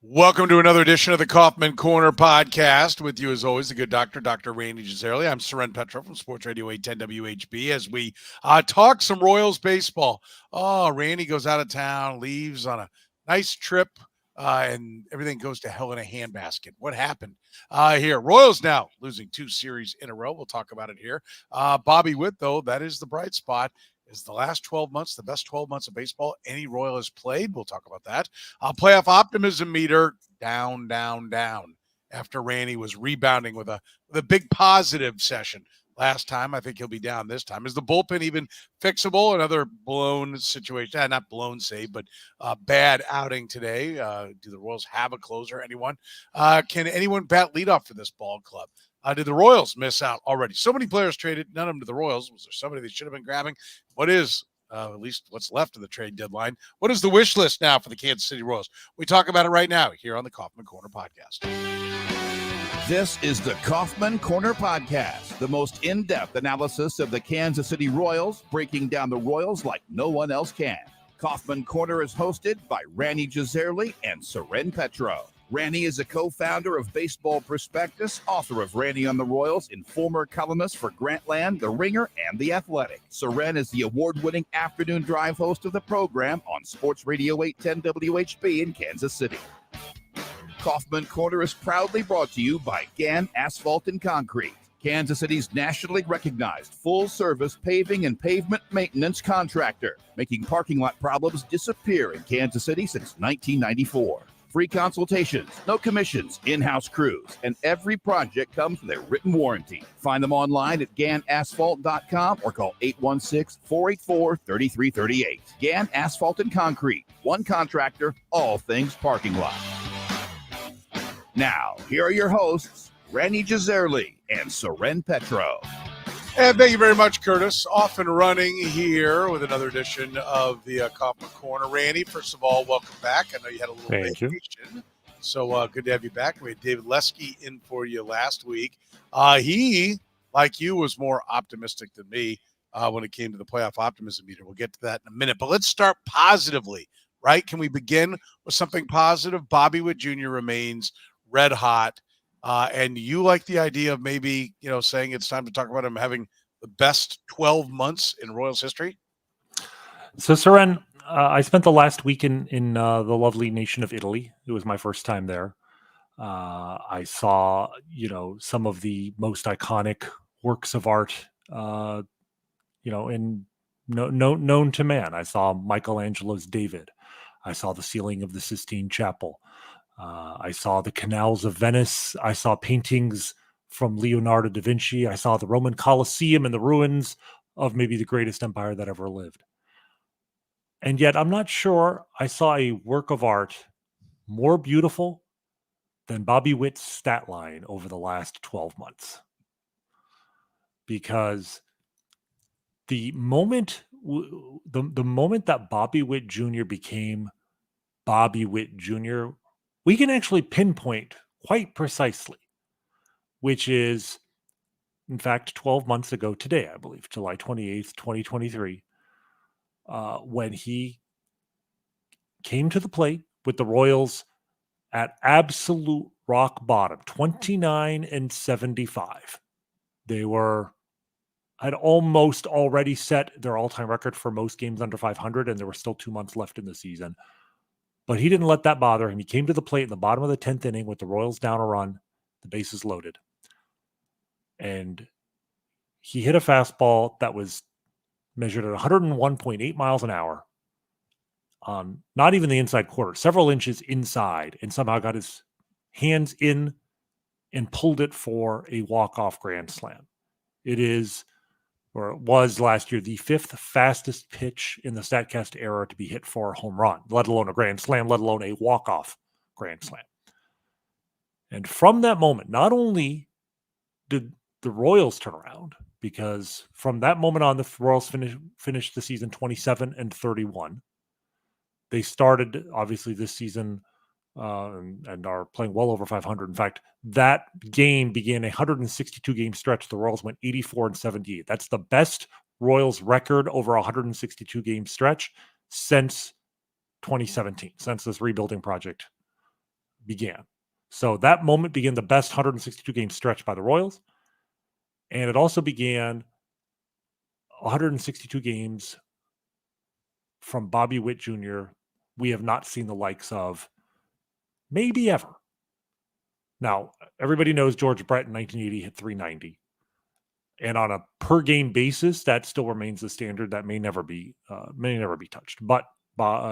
Welcome to another edition of the Kaufman Corner podcast. With you, as always, the good doctor, Dr. Rany Jazayerli. I'm Soren Petro from Sports Radio 810 WHB as we talk some Royals baseball. Oh, Randy goes out of town, leaves on a nice trip, and everything goes to hell in a handbasket. What happened here? Royals now losing 2 series in a row. We'll talk about it here. Bobby Witt, though, that is the bright spot. Is the last 12 months the best 12 months of baseball any Royal has played? We'll talk about that. Playoff optimism meter down, down, down after Rany was rebounding with a big positive session last time. I think he'll be down this time. Is the bullpen even fixable? Another blown situation. Not blown save, but bad outing today. Do the Royals have a closer? Anyone? Can anyone bat leadoff for this ball club? Did the Royals miss out already? So many players traded, none of them to the Royals. Was there somebody they should have been grabbing? What is, at least what's left of the trade deadline, what is the wish list now for the Kansas City Royals? We talk about it right now here on the Kaufman Corner podcast. This is the Kaufman Corner podcast, the most in-depth analysis of the Kansas City Royals, breaking down the Royals like no one else can. Kaufman Corner is hosted by Rany Jazayerli and Soren Petro. Rany is a co-founder of Baseball Prospectus, author of Rany on the Royals, and former columnist for Grantland, The Ringer, and The Athletic. Soren is the award-winning afternoon drive host of the program on Sports Radio 810 WHB in Kansas City. Kaufman Corner is proudly brought to you by Gann Asphalt and Concrete, Kansas City's nationally recognized full-service paving and pavement maintenance contractor, making parking lot problems disappear in Kansas City since 1994. Free consultations, no commissions, in-house crews, and every project comes with a written warranty. Find them online at GannAsphalt.com or call 816-484-3338. Gann Asphalt and Concrete, one contractor, all things parking lot. Now, here are your hosts, Rany Jazayerli and Soren Petro. And thank you very much, Curtis. Off and running here with another edition of the Kaufman Corner. Rany, first of all, welcome back. I know you had a little vacation. So good to have you back. We had David Lesky in for you last week. He, like you, was more optimistic than me when it came to the playoff optimism meter. We'll get to that in a minute. But let's start positively, right? Can we begin with something positive? Bobby Witt Jr. remains red hot. And you like the idea of maybe, saying it's time to talk about him having the best 12 months in Royals history? So, Soren, I spent the last week in the lovely nation of Italy. It was my first time there. I saw, some of the most iconic works of art, known to man. I saw Michelangelo's David. I saw the ceiling of the Sistine Chapel. I saw the canals of Venice. I saw paintings from Leonardo da Vinci. I saw the Roman Colosseum and the ruins of maybe the greatest empire that ever lived. And yet I'm not sure I saw a work of art more beautiful than Bobby Witt's stat line over the last 12 months. Because the moment that Bobby Witt Jr. became Bobby Witt Jr., we can actually pinpoint quite precisely, which is, in fact, 12 months ago today, I believe, July 28th, 2023, when he came to the plate with the Royals at absolute rock bottom, 29-75. They had almost already set their all-time record for most games under 500, and there were still 2 months left in the season. But he didn't let that bother him. He came to the plate in the bottom of the 10th inning with the Royals down a run, the bases loaded. And he hit a fastball that was measured at 101.8 miles an hour on not even the inside quarter, several inches inside, and somehow got his hands in and pulled it for a walk-off grand slam. It was last year the 5th fastest pitch in the StatCast era to be hit for a home run, let alone a grand slam, let alone a walk-off grand slam. And from that moment, not only did the Royals turn around, because from that moment on, the Royals finished the season 27-31. They started, obviously, this season and are playing well over 500. In fact, that game began a 162-game stretch. The Royals went 84-78. That's the best Royals record over a 162-game stretch since 2017, since this rebuilding project began. So that moment began the best 162 game stretch by the Royals. And it also began 162 games from Bobby Witt Jr. we have not seen the likes of maybe ever. Now, everybody knows George Brett in 1980 hit 390. And on a per game basis, that still remains the standard. That may never be touched. But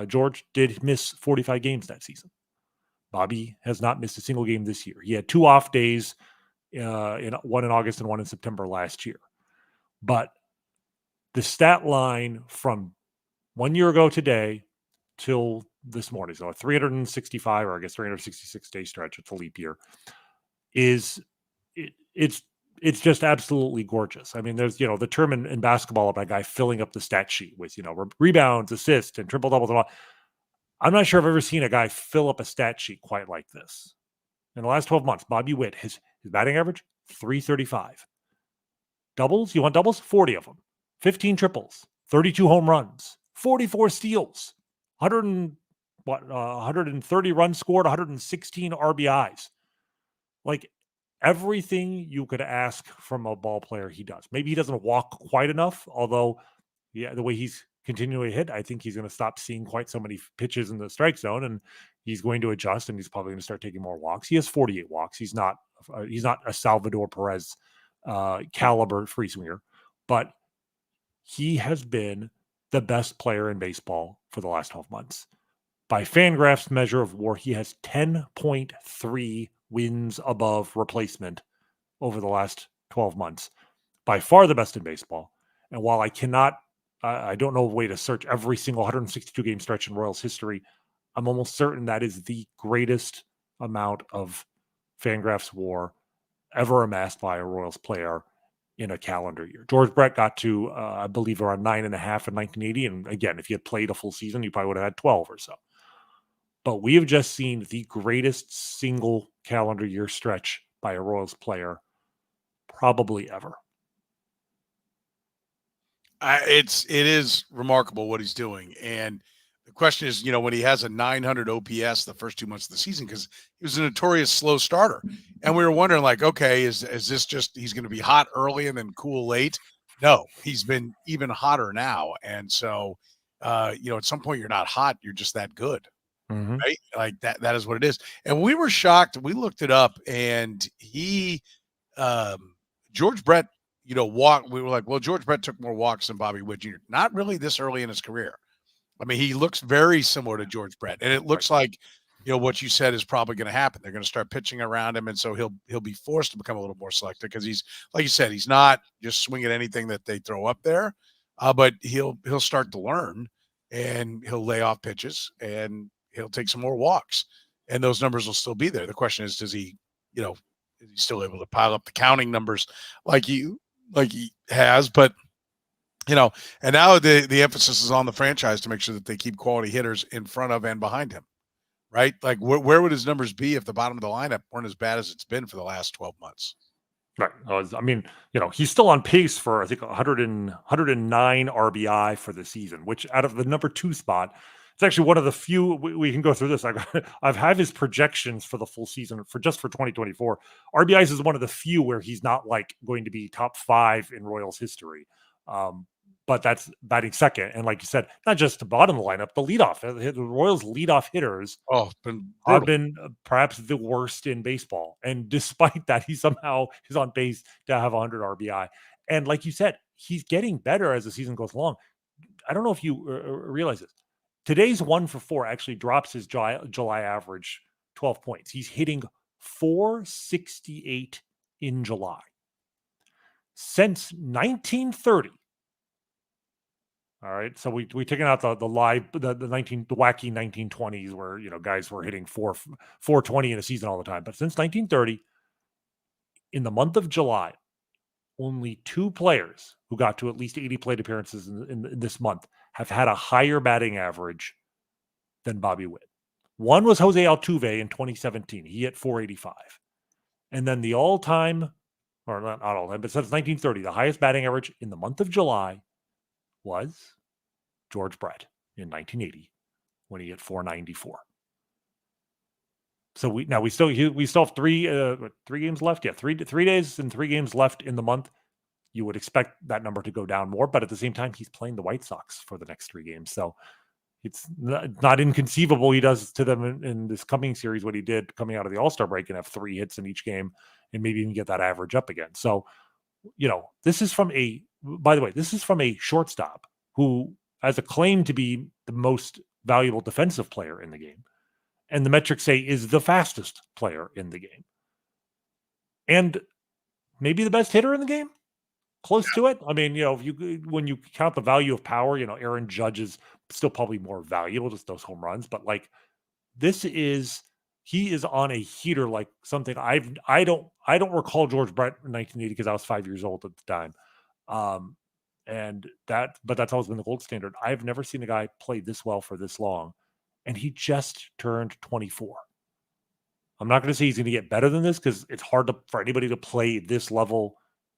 George did miss 45 games that season. Bobby has not missed a single game this year. He had 2 off days, one in August and one in September last year. But the stat line from 1 year ago today till this morning, so a 365 or I guess 366 day stretch, it's a leap year, it's just absolutely gorgeous. I mean, there's, the term in basketball about a guy filling up the stat sheet with, rebounds, assists, and triple doubles and all. I'm not sure I've ever seen a guy fill up a stat sheet quite like this. In the last 12 months, Bobby Witt, his batting average, 335. Doubles, you want doubles? 40 of them. 15 triples, 32 home runs, 44 steals, 130 runs scored, 116 RBIs. Like, everything you could ask from a ball player, he does. Maybe he doesn't walk quite enough, although, the way he's continually hit, I think he's going to stop seeing quite so many pitches in the strike zone, and he's going to adjust, and he's probably going to start taking more walks. He has 48 walks. He's not a Salvador Perez caliber free swinger, but he has been the best player in baseball for the last 12 months. By Fangraph's measure of WAR, he has 10.3 wins above replacement over the last 12 months. By far the best in baseball. And while I don't know a way to search every single 162 game stretch in Royals history, I'm almost certain that is the greatest amount of Fangraphs WAR ever amassed by a Royals player in a calendar year. George Brett got to, I believe, around 9.5 in 1980. And again, if he had played a full season, he probably would have had 12 or so. But we have just seen the greatest single calendar year stretch by a Royals player probably ever. It is remarkable what he's doing. And the question is, when he has a 900 OPS the first 2 months of the season, because he was a notorious slow starter. And we were wondering, like, okay, is this just he's going to be hot early and then cool late? No, he's been even hotter now. And so, at some point you're not hot, you're just that good. Mm-hmm. Right? Like that is what it is. And we were shocked. We looked it up, and George Brett, walked. We were like, well, George Brett took more walks than Bobby Witt Jr. Not really this early in his career. I mean, he looks very similar to George Brett, and it looks like, what you said is probably going to happen. They're going to start pitching around him, and so he'll be forced to become a little more selective because he's, like you said, he's not just swinging anything that they throw up there, but he'll start to learn, and he'll lay off pitches, and he'll take some more walks, and those numbers will still be there. The question is, does he, is he still able to pile up the counting numbers like he has? But, and now the emphasis is on the franchise to make sure that they keep quality hitters in front of and behind him, right? Like, where would his numbers be if the bottom of the lineup weren't as bad as it's been for the last 12 months? Right. I mean, he's still on pace for, I think, 109 RBI for the season, which out of the number 2 spot, it's actually one of the few. We can go through this. I've had his projections for the full season for 2024. RBIs is one of the few where he's not like going to be top 5 in Royals history. But that's batting second. And like you said, not just the bottom of the lineup, the leadoff. The Royals leadoff hitters have been perhaps the worst in baseball. And despite that, he somehow is on pace to have 100 RBI. And like you said, he's getting better as the season goes along. I don't know if you realize this. Today's 1 for 4 actually drops his July average 12 points. He's hitting 468 in July. Since 1930. All right. So we taken out the wacky 1920s where, guys were hitting 420 in a season all the time. But since 1930, in the month of July, only 2 players who got to at least 80 plate appearances in this month have had a higher batting average than Bobby Witt. One was Jose Altuve in 2017. He hit 485. And then the all-time, or not all-time, but since 1930, the highest batting average in the month of July was George Brett in 1980 when he hit 494. So we still have three games left. Yeah, 3 days and 3 games left in the month. You would expect that number to go down more, but at the same time, he's playing the White Sox for the next 3 games. So it's not inconceivable he does to them in this coming series what he did coming out of the All-Star break and have 3 hits in each game and maybe even get that average up again. So, this is from a shortstop who has a claim to be the most valuable defensive player in the game. And the metrics say is the fastest player in the game. And maybe the best hitter in the game. Close to it. I mean, when you count the value of power, Aaron Judge is still probably more valuable, just those home runs. But like, he is on a heater like something I don't recall George Brett in 1980 because I was 5 years old at the time. But that's always been the gold standard. I've never seen a guy play this well for this long, and he just turned 24. I'm not going to say he's going to get better than this because it's hard for anybody to play this level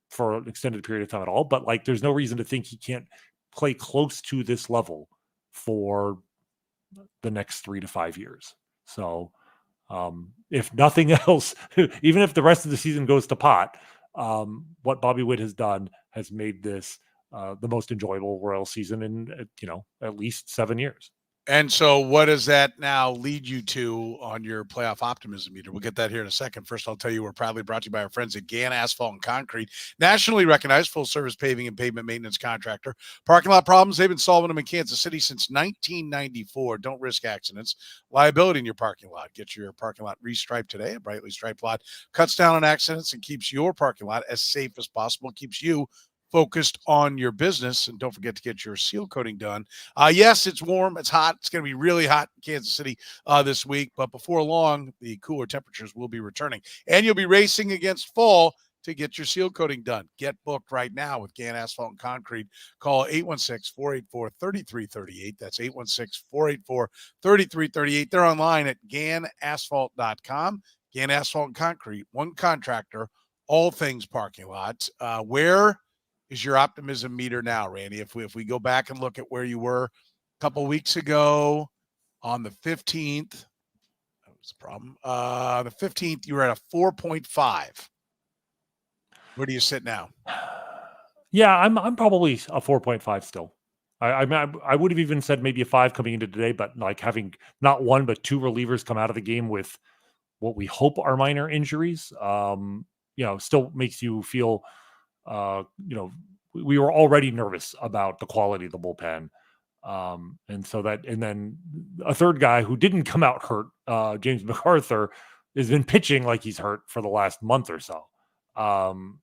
for an extended period of time at all, but like there's no reason to think he can't play close to this level for the next 3 to 5 years. So if nothing else, even if the rest of the season goes to pot, what Bobby Witt has done has made this the most enjoyable Royal season in at least 7 years. And so what does that now lead you to on your playoff optimism meter? We'll get that here in a second. First, I'll tell you we're proudly brought to you by our friends at Gann Asphalt and Concrete, nationally recognized full-service paving and pavement maintenance contractor. Parking lot problems, they've been solving them in Kansas City since 1994. Don't risk accidents. Liability in your parking lot. Get your parking lot restriped today. A brightly striped lot cuts down on accidents and keeps your parking lot as safe as possible, keeps you focused on your business. And don't forget to get your seal coating done. Yes, it's warm. It's hot. It's going to be really hot in Kansas City this week. But before long, the cooler temperatures will be returning. And you'll be racing against fall to get your seal coating done. Get booked right now with Gann Asphalt and Concrete. Call 816-484-3338. That's 816-484-3338. They're online at gannasphalt.com. Gann Asphalt and Concrete, one contractor, all things parking lot. Where is your optimism meter now, Randy? If we go back and look at where you were a couple weeks ago on the 15th, that was the problem. The 15th, you were at a 4.5. Where do you sit now? Yeah, I'm probably a 4.5 still. I would have even said maybe a 5 coming into today, but like having not 1 but 2 relievers come out of the game with what we hope are minor injuries, still makes you feel. We were already nervous about the quality of the bullpen. And then a third guy who didn't come out hurt, James MacArthur, has been pitching like he's hurt for the last month or so.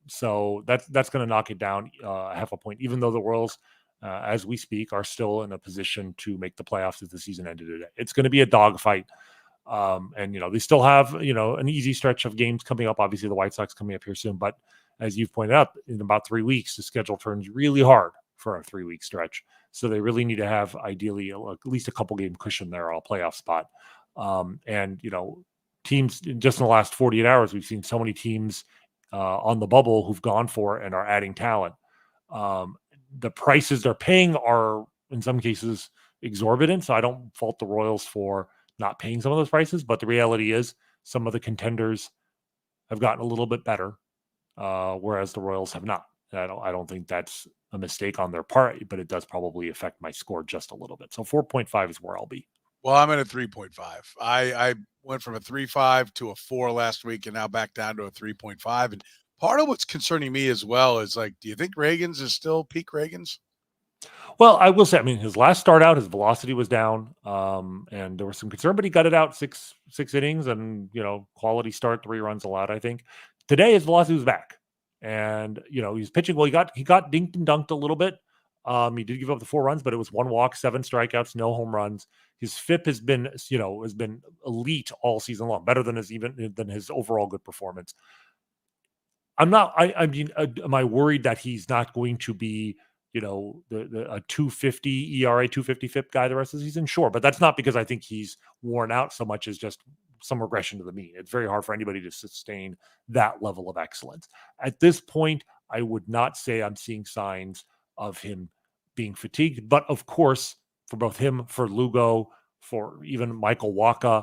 So that's going to knock it down half a point, even though the Royals, as we speak, are still in a position to make the playoffs if the season ended today. It's going to be a dogfight. And they still have, an easy stretch of games coming up. Obviously the White Sox coming up here soon, but as you've pointed out, in about 3 weeks, the schedule turns really hard for a 3-week stretch. So they really need to have ideally at least a couple game cushion there on a playoff spot. Teams just in the last 48 hours, we've seen so many teams on the bubble who've gone for it and are adding talent. The prices they're paying are in some cases exorbitant. So I don't fault the Royals for not paying some of those prices, but the reality is some of the contenders have gotten a little bit better. Whereas the Royals have not. I don't think that's a mistake on their part, but it does probably affect my score just a little bit. So 4.5 is where I'll be. Well, I'm at a 3.5. I went from a 3.5 to a 4 last week and now back down to a 3.5. And part of what's concerning me as well is like, do you think Reagan's is still peak Reagan's? Well, I will say, his last start out, his velocity was down, and there was some concern, but he got it out six innings and, quality start, 3 runs allowed, I think. Today, his velocity was back, and, he's pitching well. He got dinked and dunked a little bit. He did give up the 4 runs, but it was 1 walk, 7 strikeouts, no home runs. His FIP has been elite all season long, better than his overall good performance. Am I worried that he's not going to be, a 250 ERA, 250 FIP guy the rest of the season? Sure. But that's not because I think he's worn out so much as just some regression to the mean. It's very hard for anybody to sustain that level of excellence. At this point, I would not say I'm seeing signs of him being fatigued. But of course, for both him, for Lugo, for even Michael Wacha,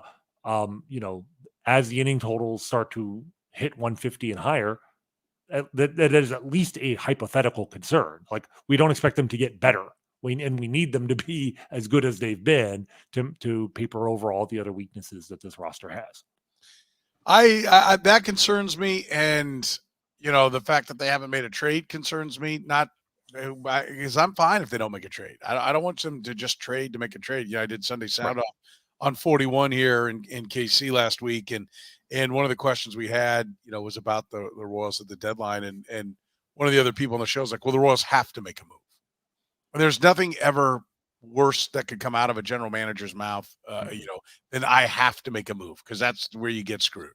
as the inning totals start to hit 150 and higher, that is at least a hypothetical concern. Like, we don't expect them to get better. We need them to be as good as they've been to paper over all the other weaknesses that this roster has. I that concerns me, and the fact that they haven't made a trade concerns me. Not because I'm fine if they don't make a trade. I don't want them to just trade to make a trade. I did Sunday Sound Off on 41 here in KC last week, and one of the questions we had, was about the Royals at the deadline, and one of the other people on the show was like, well, the Royals have to make a move. And there's nothing ever worse that could come out of a general manager's mouth, then I have to make a move, because that's where you get screwed.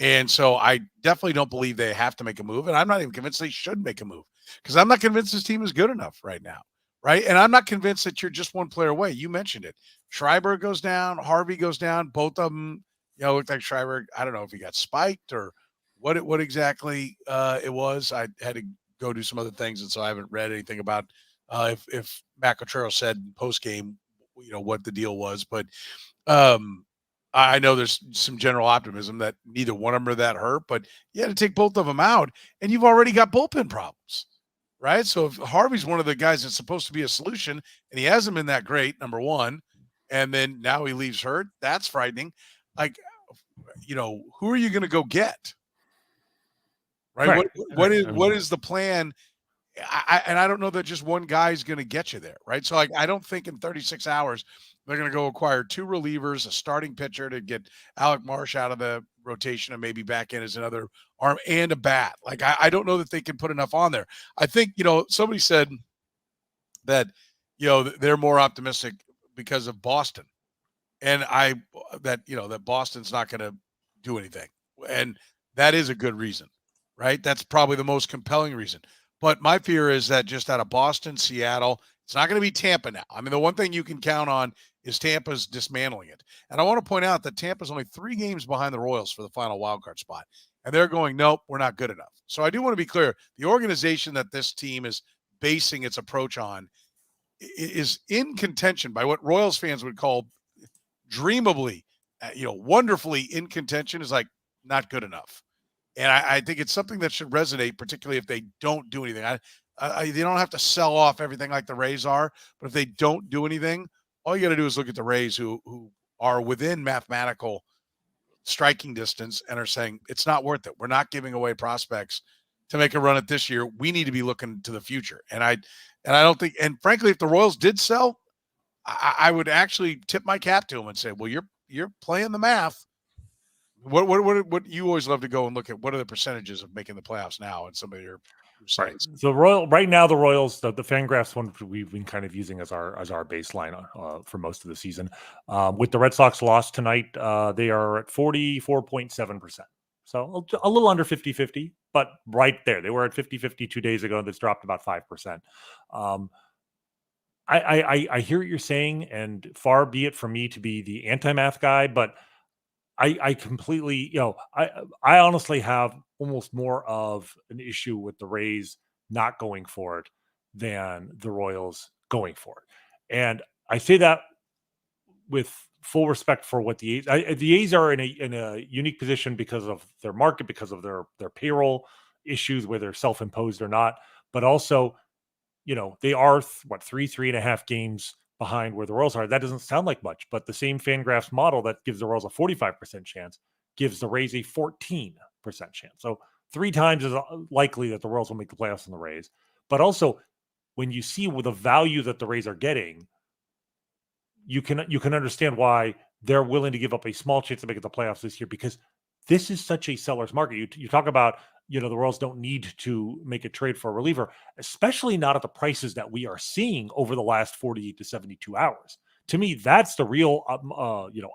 And so I definitely don't believe they have to make a move. And I'm not even convinced they should make a move, because I'm not convinced this team is good enough right now. Right. And I'm not convinced that you're just one player away. You mentioned it. Schreiber goes down. Harvey goes down. Both of them, looked like Schreiber. I don't know if he got spiked or what exactly it was. I had to go do some other things. And so I haven't read anything about if Matt Cotrero said post game, what the deal was, but I know there's some general optimism that neither one of them are that hurt, but you had to take both of them out, and you've already got bullpen problems, right? So if Harvey's one of the guys that's supposed to be a solution, and he hasn't been that great, number one, and then now he leaves hurt, that's frightening. Like, who are you going to go get? Right? What is the plan? I don't know that just one guy is going to get you there, right? So I don't think in 36 hours they're going to go acquire two relievers, a starting pitcher to get Alec Marsh out of the rotation and maybe back in as another arm, and a bat. Like, I don't know that they can put enough on there. I think, somebody said that, they're more optimistic because of Boston. And that Boston's not going to do anything. And that is a good reason, right? That's probably the most compelling reason. But my fear is that just out of Boston, Seattle, it's not going to be Tampa now. I mean, the one thing you can count on is Tampa's dismantling it. And I want to point out that Tampa's only 3 games behind the Royals for the final wildcard spot. And they're going, nope, we're not good enough. So I do want to be clear. The organization that this team is basing its approach on is in contention by what Royals fans would call dreamably, wonderfully in contention, is like not good enough. And I think it's something that should resonate, particularly if they don't do anything. They don't have to sell off everything like the Rays are, but if they don't do anything, all you got to do is look at the Rays, who are within mathematical striking distance and are saying it's not worth it. We're not giving away prospects to make a run at this year. We need to be looking to the future. And I don't think, and frankly, if the Royals did sell, I would actually tip my cap to them and say, well, you're playing the math. What you always love to go and look at, what are the percentages of making the playoffs now and some of your sites? Right. So right now the Royals, the Fangraphs one we've been kind of using as our baseline for most of the season. With the Red Sox loss tonight, they are at 44.7%. So a little under 50-50, but right there. They were at 50-50 2 days ago. That's dropped about 5%. I hear what you're saying, and far be it from me to be the anti-math guy, but I completely, I honestly have almost more of an issue with the Rays not going for it than the Royals going for it. And I say that with full respect for what the A's are in a unique position because of their market, because of their payroll issues, whether they're self-imposed or not, but also, they are 3.5 games behind where the Royals are. That doesn't sound like much, but the same Fangraphs model that gives the Royals a 45% chance gives the Rays a 14% chance. So 3 times as likely that the Royals will make the playoffs than the Rays. But also, when you see the value that the Rays are getting, you can understand why they're willing to give up a small chance to make it the playoffs this year, because this is such a seller's market. You talk about, the Royals don't need to make a trade for a reliever, especially not at the prices that we are seeing over the last 48 to 72 hours. To me, that's the real,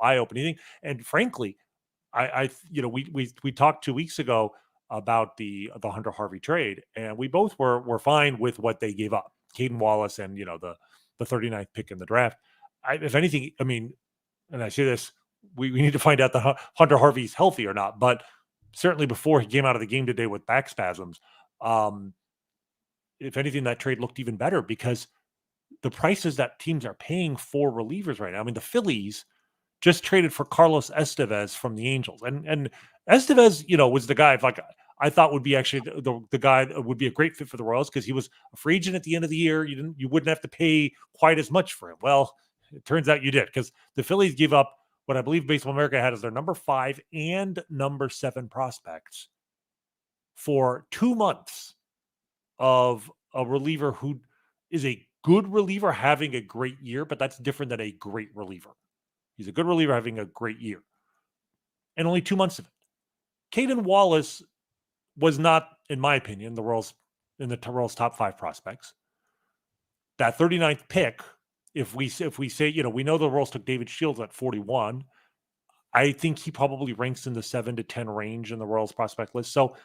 eye-opening thing. And frankly, we talked 2 weeks ago about the Hunter Harvey trade, and we both were fine with what they gave up, Caden Wallace and the 39th pick in the draft. If anything, I mean, and I say this, we need to find out that Hunter Harvey's healthy or not, but certainly before he came out of the game today with back spasms, if anything, that trade looked even better because the prices that teams are paying for relievers right now. I mean, the Phillies just traded for Carlos Estevez from the Angels. And Estevez, was the guy I thought would be actually the guy that would be a great fit for the Royals because he was a free agent at the end of the year. You wouldn't have to pay quite as much for him. Well, it turns out you did because the Phillies gave up what I believe Baseball America had as their number 5 and number 7 prospects for 2 months of a reliever who is a good reliever having a great year, but that's different than a great reliever. He's a good reliever having a great year. And only 2 months of it. Caden Wallace was not, in my opinion, the Royals top 5 prospects. That 39th pick, if we say, we know the Royals took David Shields at 41. I think he probably ranks in the 7 to 10 range in the Royals prospect list. So,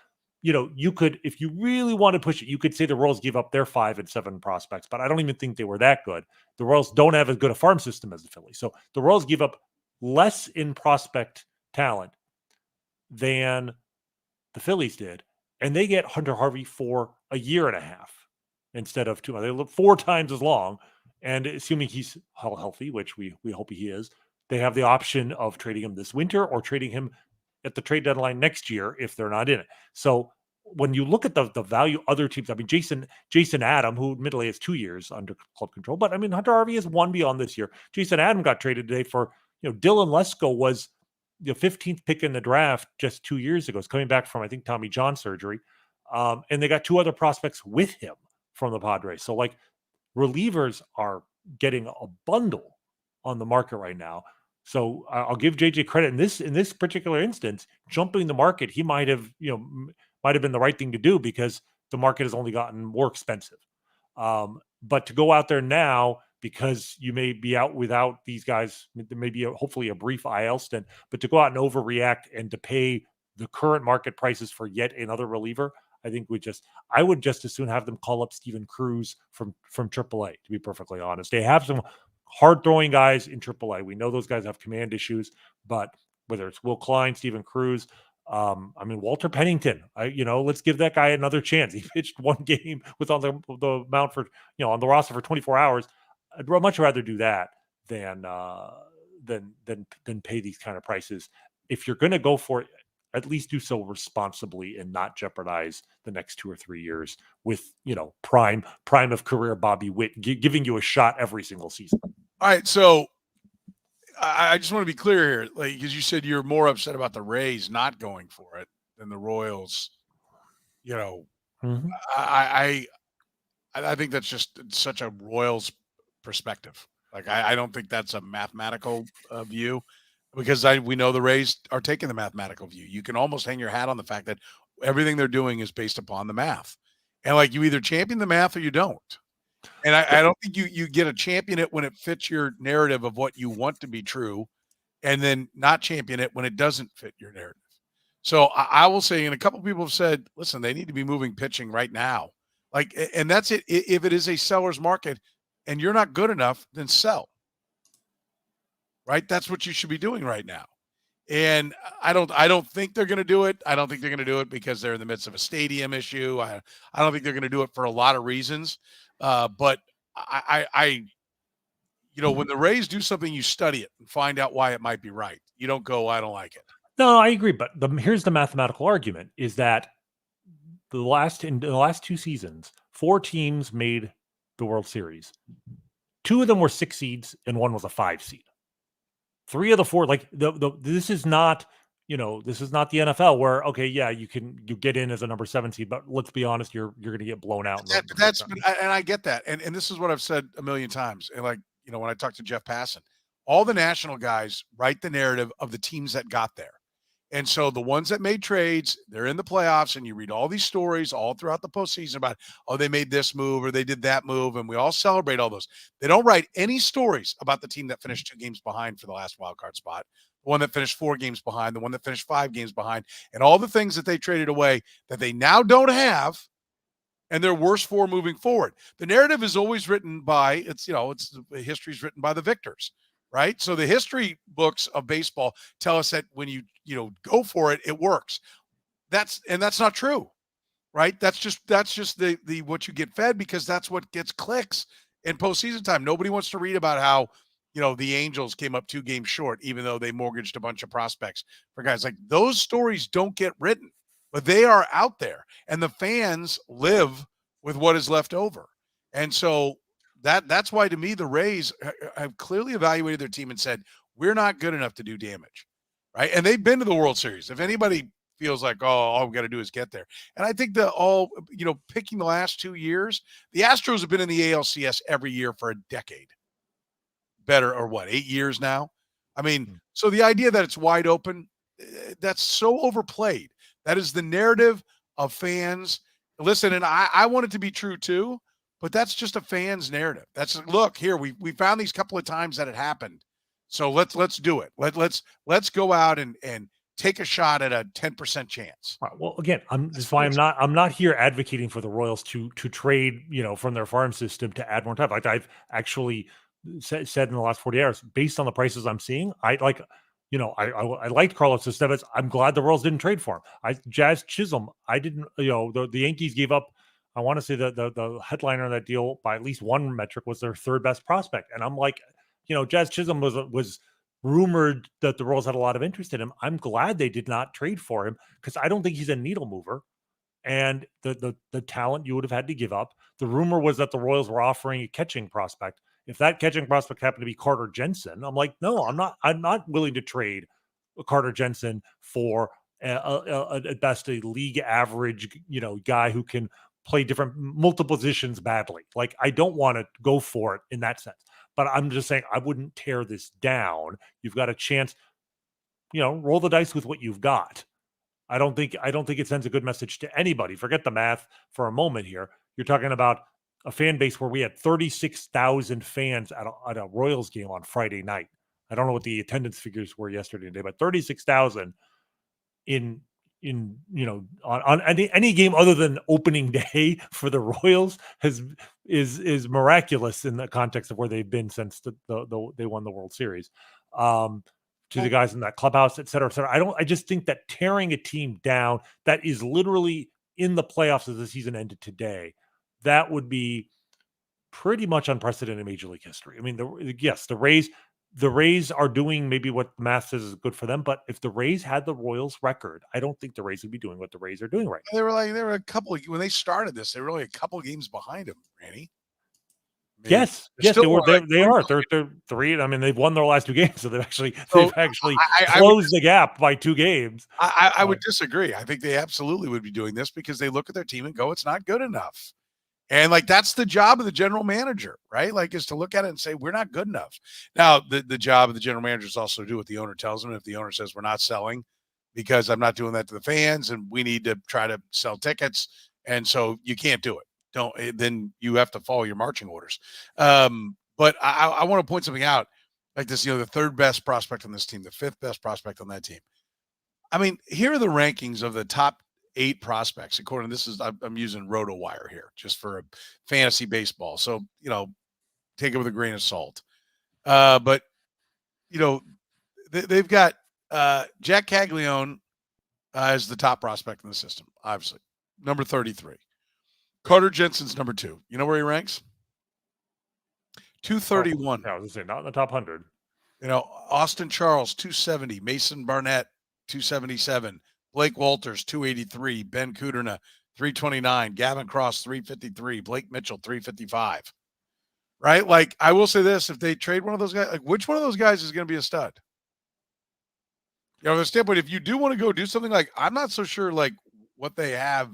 you could, if you really want to push it, you could say the Royals give up their 5 and 7 prospects, but I don't even think they were that good. The Royals don't have as good a farm system as the Phillies. So the Royals give up less in prospect talent than the Phillies did, and they get Hunter Harvey for a year and a half instead of 2 months. They look 4 times as long, and assuming he's healthy, which we hope he is, they have the option of trading him this winter or trading him at the trade deadline next year if they're not in it. So when you look at the value other teams, I mean, Jason Adam, who admittedly has 2 years under club control, but I mean, Hunter Harvey has 1 beyond this year. Jason Adam got traded today for, Dylan Lesko was the 15th pick in the draft just 2 years ago. He's coming back from, I think, Tommy John surgery. And they got 2 other prospects with him from the Padres. So relievers are getting a bundle on the market right now. So I'll give JJ credit in this particular instance, jumping the market. He might have been the right thing to do because the market has only gotten more expensive. But to go out there now, because you may be out without these guys, there may be hopefully a brief IL stint, but to go out and overreact and to pay the current market prices for yet another reliever, I think I would just as soon have them call up Steven Cruz from AAA, to be perfectly honest. They have some hard-throwing guys in AAA. We know those guys have command issues, but whether it's Will Klein, Steven Cruz, Walter Pennington, let's give that guy another chance. He pitched 1 game with on the mound for, on the roster for 24 hours. I'd much rather do that than pay these kind of prices. If you're going to go for it, at least do so responsibly and not jeopardize the next 2 or 3 years with, prime of career Bobby Witt giving you a shot every single season. All right. So I just want to be clear here, because you said you're more upset about the Rays not going for it than the Royals. Mm-hmm. I think that's just such a Royals perspective. I don't think that's a mathematical view, because we know the Rays are taking the mathematical view. You can almost hang your hat on the fact that everything they're doing is based upon the math. And you either champion the math or you don't. And I don't think you get to champion it when it fits your narrative of what you want to be true, and then not champion it when it doesn't fit your narrative. So I will say, and a couple of people have said, listen, they need to be moving pitching right now. And that's it. If it is a seller's market and you're not good enough, then sell. Right? That's what you should be doing right now. And I don't think they're going to do it. I don't think they're going to do it because they're in the midst of a stadium issue. I don't think they're going to do it for a lot of reasons. But when the Rays do something, you study it and find out why it might be right. You don't go, I don't like it. No, I agree. But here's the mathematical argument is that in the last 2 seasons, 4 teams made the World Series. 2 of them were 6 seeds and 1 was a 5 seed. 3 of the 4, this is not, this is not the NFL where, okay, yeah, you get in as a number 7 seed, but let's be honest, you're going to get blown out. And I get that. And this is what I've said a million times. And when I talked to Jeff Passan, all the national guys write the narrative of the teams that got there. And so the ones that made trades, they're in the playoffs, and you read all these stories all throughout the postseason about, they made this move or they did that move, and we all celebrate all those. They don't write any stories about the team that finished 2 games behind for the last wild card spot, the one that finished 4 games behind, the one that finished 5 games behind, and all the things that they traded away that they now don't have, and they're worse for moving forward. The narrative is always written by, history's written by the victors. Right. So the history books of baseball tell us that when you go for it, it works. That's not true. Right. That's just the what you get fed, because that's what gets clicks in postseason time. Nobody wants to read about how, the Angels came up 2 games short, even though they mortgaged a bunch of prospects for guys. Like, those stories don't get written, but they are out there, and the fans live with what is left over. And so that's why, to me, the Rays have clearly evaluated their team and said, we're not good enough to do damage, right? And they've been to the World Series. If anybody feels like, all we got to do is get there. And I think picking the last 2 years, the Astros have been in the ALCS every year for a decade. Better, or what, 8 years now? I mean, so the idea that it's wide open, that's so overplayed. That is the narrative of fans. Listen, and I want it to be true too, but that's just a fan's narrative. That's, look, here, we found these couple of times that it happened. So let's do it. Let's go out and take a shot at a 10% chance. Right, well, again, that's why I'm not here advocating for the Royals to trade, from their farm system to add more time. Like, I've actually said in the last 40 hours, based on the prices I'm seeing, I liked Carlos Estevez. I'm glad the Royals didn't trade for him. Jazz Chisholm, I didn't, the Yankees gave up, I want to say that the headliner of that deal by at least one metric was their third best prospect. And I'm like, Jazz Chisholm was rumored that the Royals had a lot of interest in him. I'm glad they did not trade for him, because I don't think he's a needle mover. And the talent you would have had to give up. The rumor was that the Royals were offering a catching prospect. If that catching prospect happened to be Carter Jensen, I'm like, no, I'm not willing to trade Carter Jensen for at best a league average, guy who can play multiple positions badly. Like, I don't want to go for it in that sense. But I'm just saying, I wouldn't tear this down. You've got a chance, roll the dice with what you've got. I don't think it sends a good message to anybody. Forget the math for a moment here. You're talking about a fan base where we had 36,000 fans at a Royals game on Friday night. I don't know what the attendance figures were yesterday and today, but 36,000 on any game other than opening day for the Royals is miraculous in the context of where they've been since they won the World Series. To the guys in that clubhouse, et cetera, et cetera. I just think that tearing a team down that is literally in the playoffs as the season ended today, that would be pretty much unprecedented in Major League history. I mean, the Rays are doing maybe what the math says is good for them, but if the Rays had the Royals record, I don't think the Rays would be doing what the Rays are doing right now. They were a couple when they started this, they were only a couple games behind them, Rany. Yes, they are. They're 3. I mean, they've won their last 2 games, so they've actually closed the gap by 2 games. I would disagree. I think they absolutely would be doing this because they look at their team and go, it's not good enough. And that's the job of the general manager, right? Is to look at it and say, we're not good enough. Now, the job of the general manager is also to do what the owner tells them. If the owner says we're not selling because I'm not doing that to the fans and we need to try to sell tickets, and so you can't do it. Then you have to follow your marching orders. But I want to point something out like this, the third best prospect on this team, the 5th best prospect on that team. I mean, here are the rankings of the top 8 prospects. According to this I'm using RotoWire here just for a fantasy baseball. So, take it with a grain of salt. But they've got Jack Caglione as the top prospect in the system, obviously. Number 33. Carter Jensen's number 2. You know where he ranks? 231. I was going to say, not in the top 100. Austin Charles, 270. Mason Barnett, 277. Blake Walters, 283. Ben Kudrna, 329. Gavin Cross, 353. Blake Mitchell, 355. Right? I will say this, if they trade one of those guys, which one of those guys is going to be a stud? The standpoint, if you do want to go do something, I'm not so sure, what they have.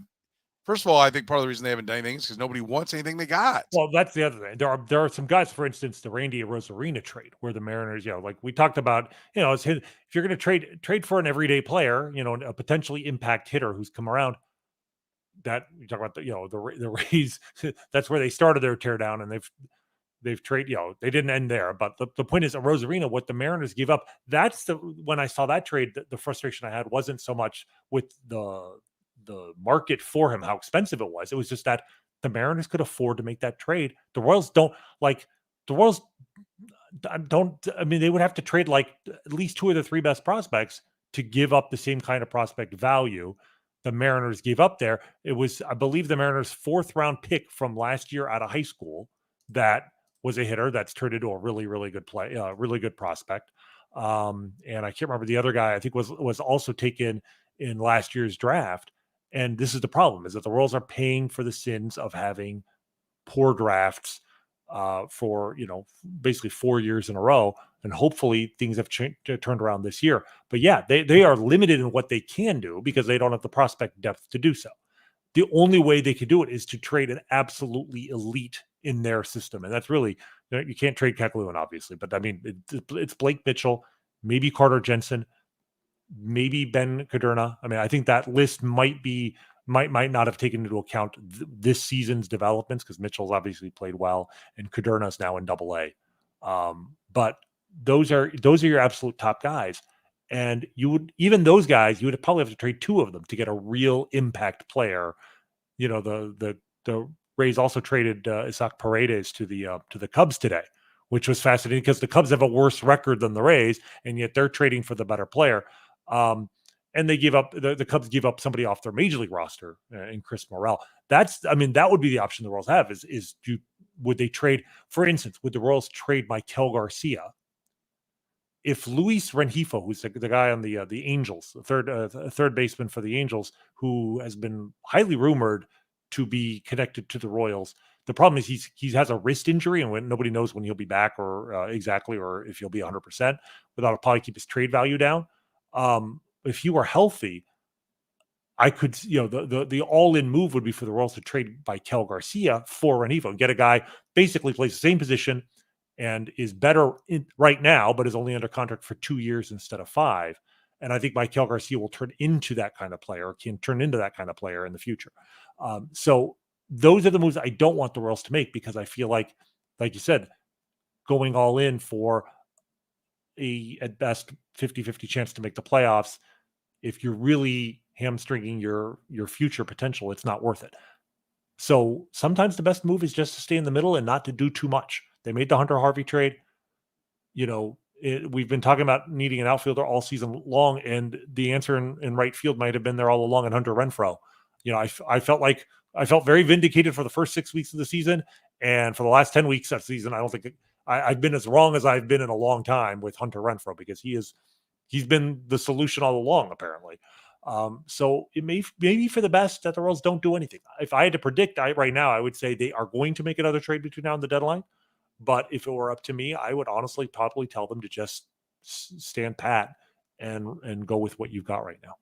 First of all, I think part of the reason they haven't done anything is because nobody wants anything they got. Well, that's the other thing. There are some guys, for instance, the Rany Jazayerli trade, where the Mariners, we talked about, if you're going to trade for an everyday player, a potentially impact hitter who's come around. That you talk about the Rays. That's where they started their teardown, and they've traded. They didn't end there, but the point is, Rosarina, what the Mariners gave up. That's when I saw that trade, the frustration I had wasn't so much with the market for him, how expensive it was. It was just that the Mariners could afford to make that trade. The Royals don't. I mean, they would have to trade at least 2 of the 3 best prospects to give up the same kind of prospect value the Mariners gave up there. It was, I believe, the Mariners' 4th round pick from last year out of high school that was a hitter that's turned into a really, really good really good prospect. And I can't remember the other guy. I think was also taken in last year's draft. And this is the problem: is that the Royals are paying for the sins of having poor drafts for basically 4 years in a row. And hopefully things have turned around this year. But yeah, they are limited in what they can do because they don't have the prospect depth to do so. The only way they could do it is to trade an absolutely elite in their system. And that's really, you can't trade Kekluan, obviously. But I mean, it's Blake Mitchell, maybe Carter Jensen, maybe Ben Caderna. I mean, I think that list might not have taken into account this season's developments because Mitchell's obviously played well and Caderna's now in AA. But those are your absolute top guys. And you would probably have to trade two of them to get a real impact player. The Rays also traded Isaac Paredes to the Cubs today, which was fascinating because the Cubs have a worse record than the Rays, and yet they're trading for the better player. And they give up the Cubs give up somebody off their major league roster in Chris Morel. That would be the option the Royals have would they trade, for instance, would the Royals trade Maikel Garcia? If Luis Rengifo, who's the guy on the Angels, the third baseman for the Angels, who has been highly rumored to be connected to the Royals, the problem is he has a wrist injury, and nobody knows when he'll be back or exactly, or if he'll be 100%. Without probably keep his trade value down. If he were healthy, I could, the all-in move would be for the Royals to trade Maikel Garcia for Rengifo and get a guy basically plays the same position and is better right now, but is only under contract for 2 years instead of 5. And I think Maikel Garcia will turn into that kind of player, or can turn into that kind of player in the future. So those are the moves I don't want the Royals to make because I feel like you said, going all in for at best 50-50 chance to make the playoffs, if you're really hamstringing your future potential, it's not worth it. So sometimes the best move is just to stay in the middle and not to do too much. They made the Hunter Harvey trade. We've been talking about needing an outfielder all season long, and the answer in right field might have been there all along in Hunter Renfroe. I felt very vindicated for the first 6 weeks of the season, and for the last 10 weeks of the season, I don't think I've been as wrong as I've been in a long time with Hunter Renfroe because he's been the solution all along, apparently. So it may be for the best that the Royals don't do anything. If I had to predict right now, I would say they are going to make another trade between now and the deadline. But if it were up to me, I would honestly probably tell them to just stand pat and go with what you've got right now.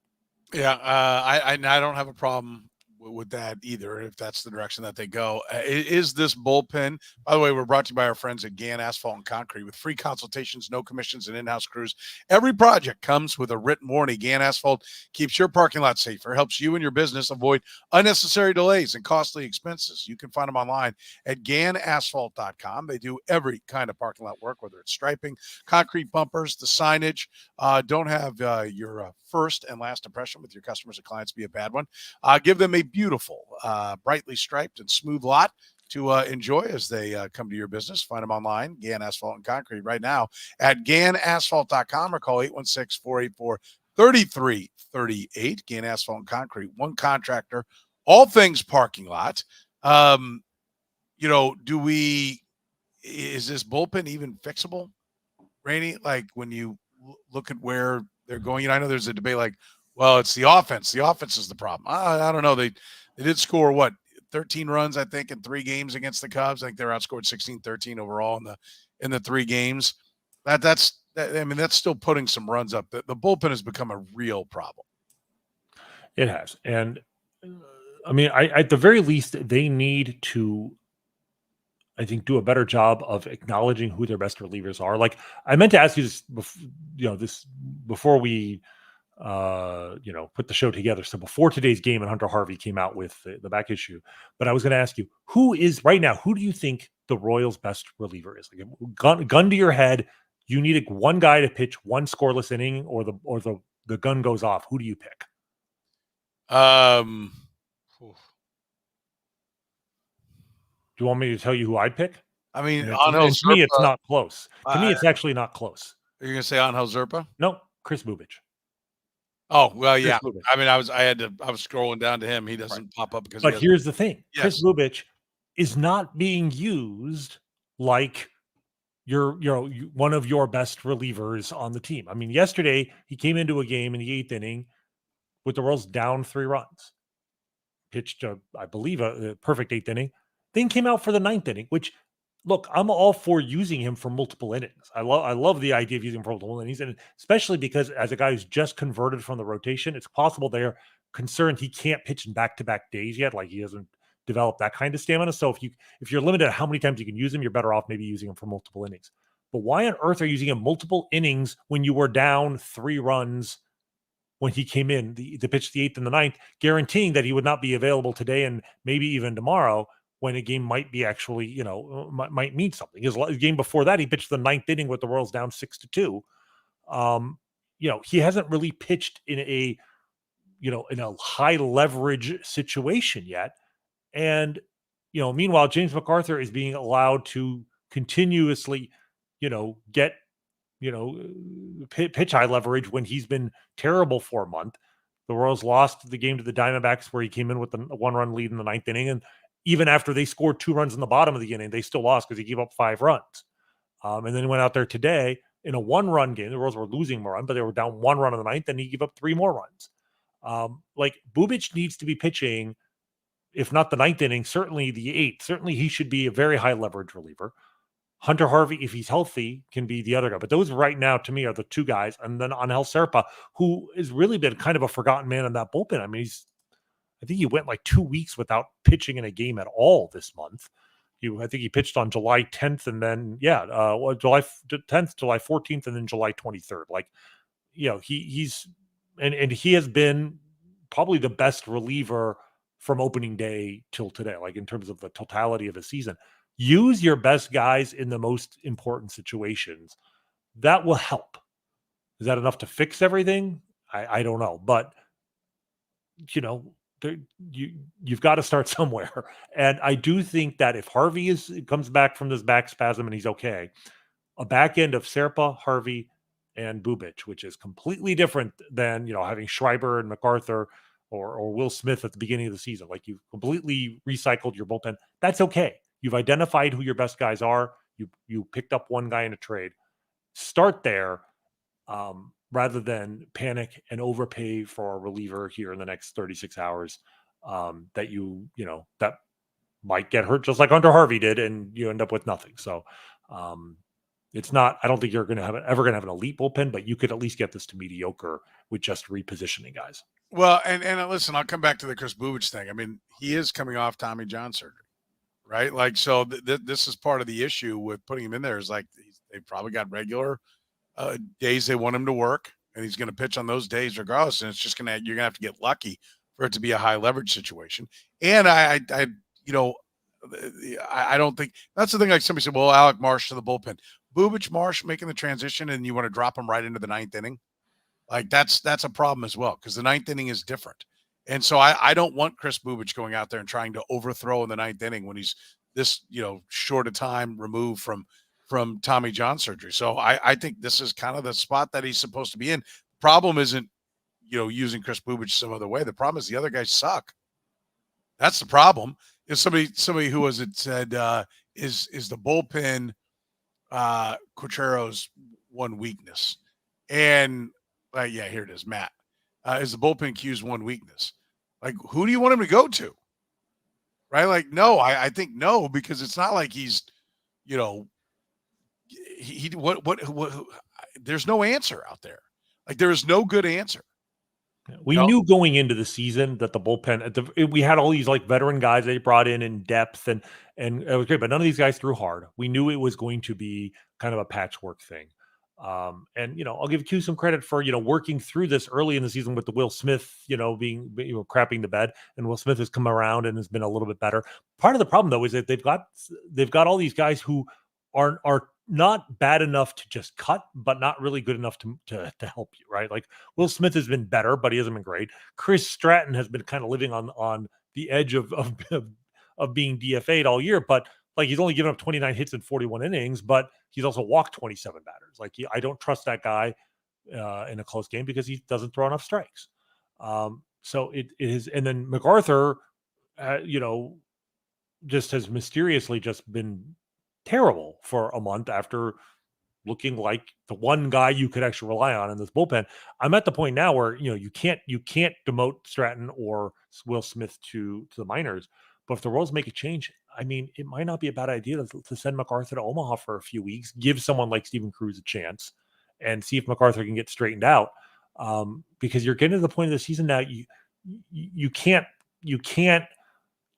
Yeah, I don't have a problem with that either, if that's the direction that they go. Is this bullpen, by the way, we're brought to you by our friends at Gann Asphalt and Concrete with free consultations, no commissions, and in-house crews. Every project comes with a written warranty. Gann Asphalt keeps your parking lot safer, helps you and your business avoid unnecessary delays and costly expenses. You can find them online at GannAsphalt.com. They do every kind of parking lot work, whether it's striping, concrete bumpers, the signage. Don't have your first and last impression with your customers and clients be a bad one. Give them a beautiful, brightly striped and smooth lot to enjoy as they come to your business. Find them online, Gann Asphalt and Concrete, right now at GannAsphalt.com or call 816-484-3338. Gann Asphalt and Concrete, one contractor, all things parking lot. Is this bullpen even fixable, Rany? Like when you look at where they're going, I know there's a debate like, well, it's the offense. The offense is the problem. I don't know. They did score 13 runs, I think, in 3 games against the Cubs. I think they're outscored 16-13 overall in the 3 games. That's still putting some runs up. The bullpen has become a real problem. It has, and at the very least, they need to, I think, do a better job of acknowledging who their best relievers are. Like, I meant to ask you this, before we put the show together. So before today's game, and Hunter Harvey came out with the back issue, but I was going to ask you, who do you think the Royals' best reliever is? Like, gun to your head, you need one guy to pitch one scoreless inning, or the gun goes off. Who do you pick? Do you want me to tell you who I'd pick? I mean, to me, it's not close. To me, it's actually not close. Are you going to say Angel Zerpa? No, Chris Bubich. Oh, well, yeah. I mean, I was scrolling down to him. He doesn't pop up because. But here's the thing: Chris Bubich is not being used like one of your best relievers on the team. I mean, yesterday he came into a game in the 8th inning with the Royals down 3 runs, pitched, I believe, a perfect 8th inning, then came out for the 9th inning, which, look, I'm all for using him for multiple innings. I love the idea of using him for multiple innings, and especially because as a guy who's just converted from the rotation, it's possible they're concerned he can't pitch in back-to-back days yet, like he hasn't developed that kind of stamina. So if you're limited to how many times you can use him, you're better off maybe using him for multiple innings. But why on earth are you using him multiple innings when you were down 3 runs when he came in to pitch the 8th and the 9th, guaranteeing that he would not be available today and maybe even tomorrow, when a game might be actually, might mean something. His game before that, he pitched the 9th inning with the Royals down 6-2. He hasn't really pitched in a high leverage situation yet. And, meanwhile, James McArthur is being allowed to continuously, get, pitch high leverage when he's been terrible for a month. The Royals lost the game to the Diamondbacks where he came in with a 1-run lead in the 9th inning. And even after they scored 2 runs in the bottom of the inning, they still lost because he gave up 5 runs. And then he went out there today in a 1-run game. The Royals were losing more run, but they were down 1 run in the 9th, and he gave up 3 more runs. Bubic needs to be pitching, if not the 9th inning, certainly the 8th. Certainly he should be a very high leverage reliever. Hunter Harvey, if he's healthy, can be the other guy. But those right now, to me, are the 2 guys. And then Angel Serpa, who has really been kind of a forgotten man in that bullpen. I mean, I think he went like 2 weeks without pitching in a game at all this month. I think he pitched on July 10th and then, July 10th, July 14th, and then July 23rd. He's he has been probably the best reliever from opening day till today, like in terms of the totality of a season. Use your best guys in the most important situations. That will help. Is that enough to fix everything? I don't know. But, you've got to start somewhere. And I do think that if Harvey comes back from this back spasm and he's okay, a back end of Serpa, Harvey, and Bubic, which is completely different than, having Schreiber and MacArthur or Will Smith at the beginning of the season. Like, you've completely recycled your bullpen. That's okay. You've identified who your best guys are. You picked up one guy in a trade. Start there, rather than panic and overpay for a reliever here in the next 36 hours that that might get hurt, just like Hunter Harvey did, and you end up with nothing. So it's not, I don't think you're ever going to have an elite bullpen, but you could at least get this to mediocre with just repositioning guys. Well, and listen, I'll come back to the Chris Bubic thing. I mean, he is coming off Tommy John surgery, right? Like, so this is part of the issue with putting him in there, is like they probably got regular days they want him to work, and he's going to pitch on those days regardless. And it's just you're going to have to get lucky for it to be a high leverage situation. And I don't think that's the thing. Like, somebody said, well, Alec Marsh to the bullpen, Bubic, Marsh making the transition, and you want to drop him right into the 9th inning. Like, that's a problem as well, because the 9th inning is different. And so I don't want Chris Bubic going out there and trying to overthrow in the 9th inning when he's this, short a time removed from Tommy John surgery. So I think this is kind of the spot that he's supposed to be in. The problem isn't, using Chris Bubic some other way. The problem is the other guys suck. That's the problem. If somebody who was it said, is the bullpen Cochero's one weakness? And here it is, Matt. Is the bullpen Q's one weakness? Like, who do you want him to go to? Right? Like, no, I think no, because it's not like he's, there's no answer out there. Like, there is no good answer. We knew going into the season that the bullpen, we had all these like veteran guys they brought in depth, and it was great, but none of these guys threw hard. We knew it was going to be kind of a patchwork thing. And I'll give Q some credit for working through this early in the season with the Will Smith being crapping the bed, and Will Smith has come around and has been a little bit better. Part of the problem though is that they've got all these guys who are not bad enough to just cut, but not really good enough to help you, right? Like, Will Smith has been better, but he hasn't been great. Chris Stratton has been kind of living on the edge of being DFA'd all year, but like, he's only given up 29 hits in 41 innings, but he's also walked 27 batters. Like, I don't trust that guy in a close game because he doesn't throw enough strikes. So it is, and then MacArthur, just has mysteriously just been terrible for a month after looking like the one guy you could actually rely on in this bullpen. I'm at the point now where you can't demote Stratton or Will Smith to the minors. But if the Royals make a change, I mean, it might not be a bad idea to send MacArthur to Omaha for a few weeks, give someone like Steven Cruz a chance, and see if MacArthur can get straightened out. Because you're getting to the point of the season now, you can't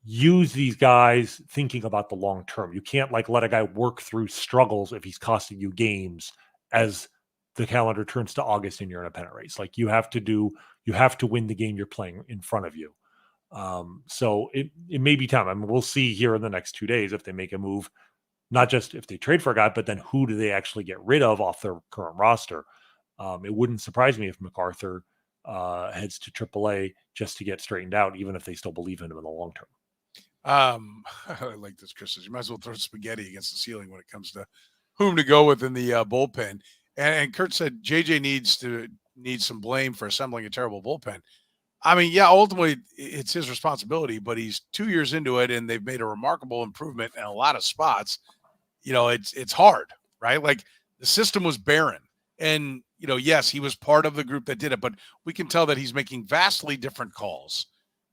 use these guys thinking about the long term. You can't let a guy work through struggles if he's costing you games as the calendar turns to August and you're in a pennant race. You have to win the game you're playing in front of you. So it may be time. I mean, we'll see here in the next 2 days if they make a move, not just if they trade for a guy, but then who do they actually get rid of off their current roster? It wouldn't surprise me if MacArthur heads to AAA just to get straightened out, even if they still believe in him in the long term. I like this, Chris. You might as well throw spaghetti against the ceiling when it comes to whom to go with in the bullpen. And Kurt said JJ needs some blame for assembling a terrible bullpen. I mean, yeah, ultimately it's his responsibility, but he's 2 years into it, and they've made a remarkable improvement in a lot of spots. It's hard, right? The system was barren, and yes, he was part of the group that did it, but we can tell that he's making vastly different calls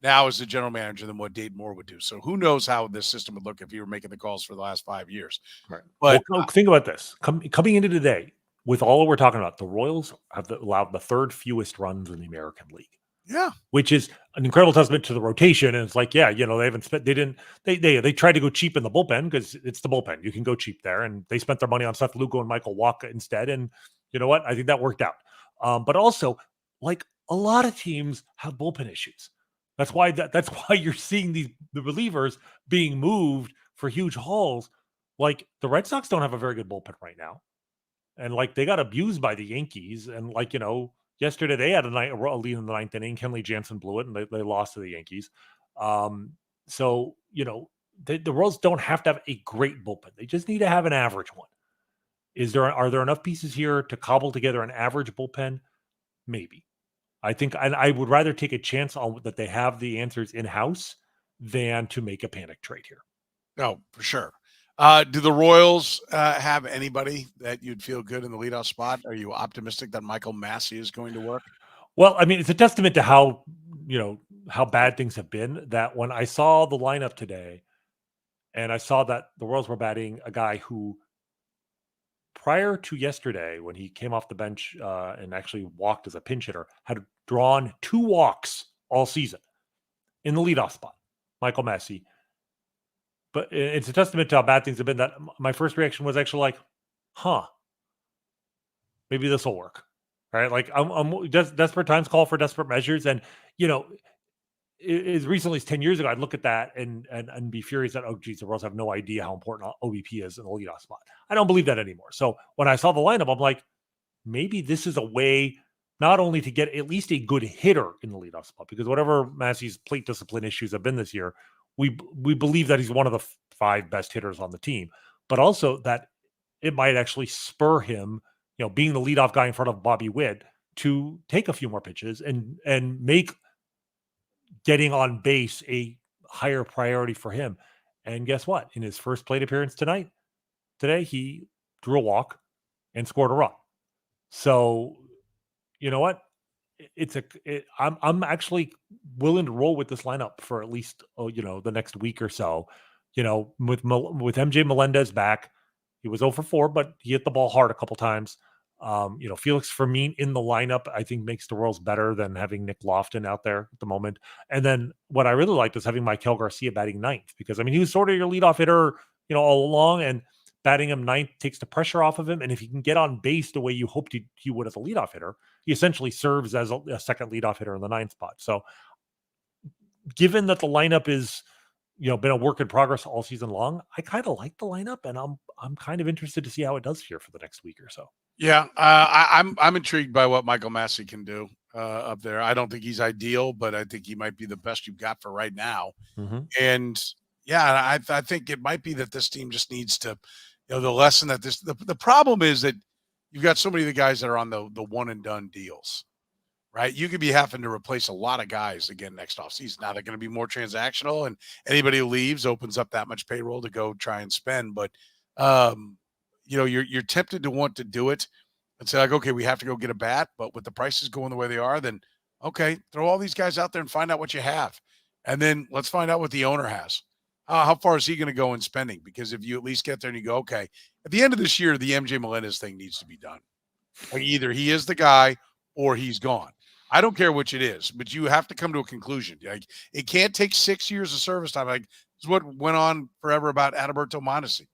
now as the general manager than what Dayton Moore would do. So who knows how this system would look if he were making the calls for the last 5 years. Right. But think about this. Coming into today, with all we're talking about, the Royals have allowed the third fewest runs in the American League. Yeah. Which is an incredible testament to the rotation. And it's they haven't spent, they tried to go cheap in the bullpen because it's the bullpen. You can go cheap there. And they spent their money on Seth Lugo and Michael Wacha instead. And you know what? I think that worked out. But also, a lot of teams have bullpen issues. That's why you're seeing the relievers being moved for huge hauls. The Red Sox don't have a very good bullpen right now. And they got abused by the Yankees. And yesterday they had a lead in the ninth inning. Kenley Jansen blew it and they lost to the Yankees. So, the Royals don't have to have a great bullpen. They just need to have an average one. Are there enough pieces here to cobble together an average bullpen? Maybe. I think I would rather take a chance on that they have the answers in-house than to make a panic trade here. No, for sure. Do the Royals have anybody that you'd feel good in the leadoff spot? Are you optimistic that Michael Massey is going to work? Well, I mean, it's a testament to how bad things have been that when I saw the lineup today and I saw that the Royals were batting a guy who prior to yesterday, when he came off the bench and actually walked as a pinch hitter, had drawn 2 walks all season in the leadoff spot, Michael Massey. But it's a testament to how bad things have been that my first reaction was actually maybe this will work. Right? I'm desperate times call for desperate measures. And, as recently as 10 years ago, I'd look at that and be furious that, oh, geez, the Royals have no idea how important OBP is in the leadoff spot. I don't believe that anymore. So when I saw the lineup, I'm like, maybe this is a way not only to get at least a good hitter in the leadoff spot, because whatever Massey's plate discipline issues have been this year, we believe that he's one of the 5 best hitters on the team, but also that it might actually spur him, being the leadoff guy in front of Bobby Witt, to take a few more pitches and make getting on base a higher priority for him. And guess what? In his first plate appearance today, he drew a walk and scored a run. So, you know what? I'm actually willing to roll with this lineup for at least, the next week or so. With MJ Melendez back, he was 0 for 4, but he hit the ball hard a couple times. Felix Fermin in the lineup, I think, makes the Royals better than having Nick Lofton out there at the moment. And then what I really liked was having Maikel Garcia batting 9th, because he was sort of your leadoff hitter, all along, and batting him 9th takes the pressure off of him. And if he can get on base the way you hoped he would as a leadoff hitter, he essentially serves as a second leadoff hitter in the 9th spot. So given that the lineup is, been a work in progress all season long, I kind of like the lineup, and I'm kind of interested to see how it does here for the next week or so. Yeah, I'm intrigued by what Michael Massey can do up there. I don't think he's ideal, but I think he might be the best you've got for right now. Mm-hmm. And yeah, I think it might be that this team just needs to, the lesson that the problem is that you've got so many of the guys that are on the one and done deals, right? You could be having to replace a lot of guys again next offseason. Now they're going to be more transactional, and anybody who leaves opens up that much payroll to go try and spend. But you're tempted to want to do it and say like, okay, we have to go get a bat, but with the prices going the way they are, then okay, throw all these guys out there and find out what you have, and then let's find out what the owner has. How far is he going to go in spending? Because if you at least get there and you go, okay, at the end of this year, the MJ Melendez thing needs to be done. Like either he is the guy or he's gone. I don't care which it is, but you have to come to a conclusion. Like it can't take 6 years of service time. Like this is what went on forever about Adalberto Mondesi.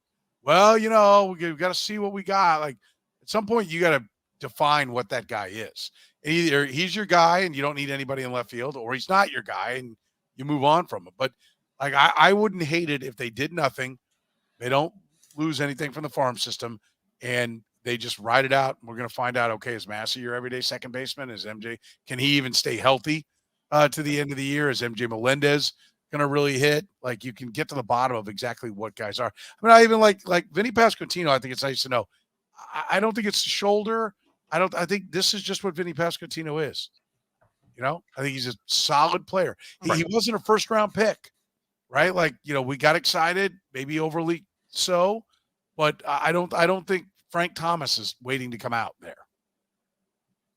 Well, we've got to see what we got. Like at some point, you got to define what that guy is. Either he's your guy and you don't need anybody in left field, or he's not your guy and you move on from him. But like I wouldn't hate it if they did nothing. They don't lose anything from the farm system, and they just ride it out. We're going to find out, okay, is Massey your everyday second baseman? Is MJ, can he even stay healthy to the end of the year? Is MJ Melendez going to really hit? Like you can get to the bottom of exactly what guys are. I mean, I even like Vinny Pasquantino. I think it's nice to know. I don't think it's the shoulder. I think this is just what Vinny Pasquantino is. I think he's a solid player. He wasn't a first round pick, right? Like, we got excited, maybe overly so, but I don't think Frank Thomas is waiting to come out there.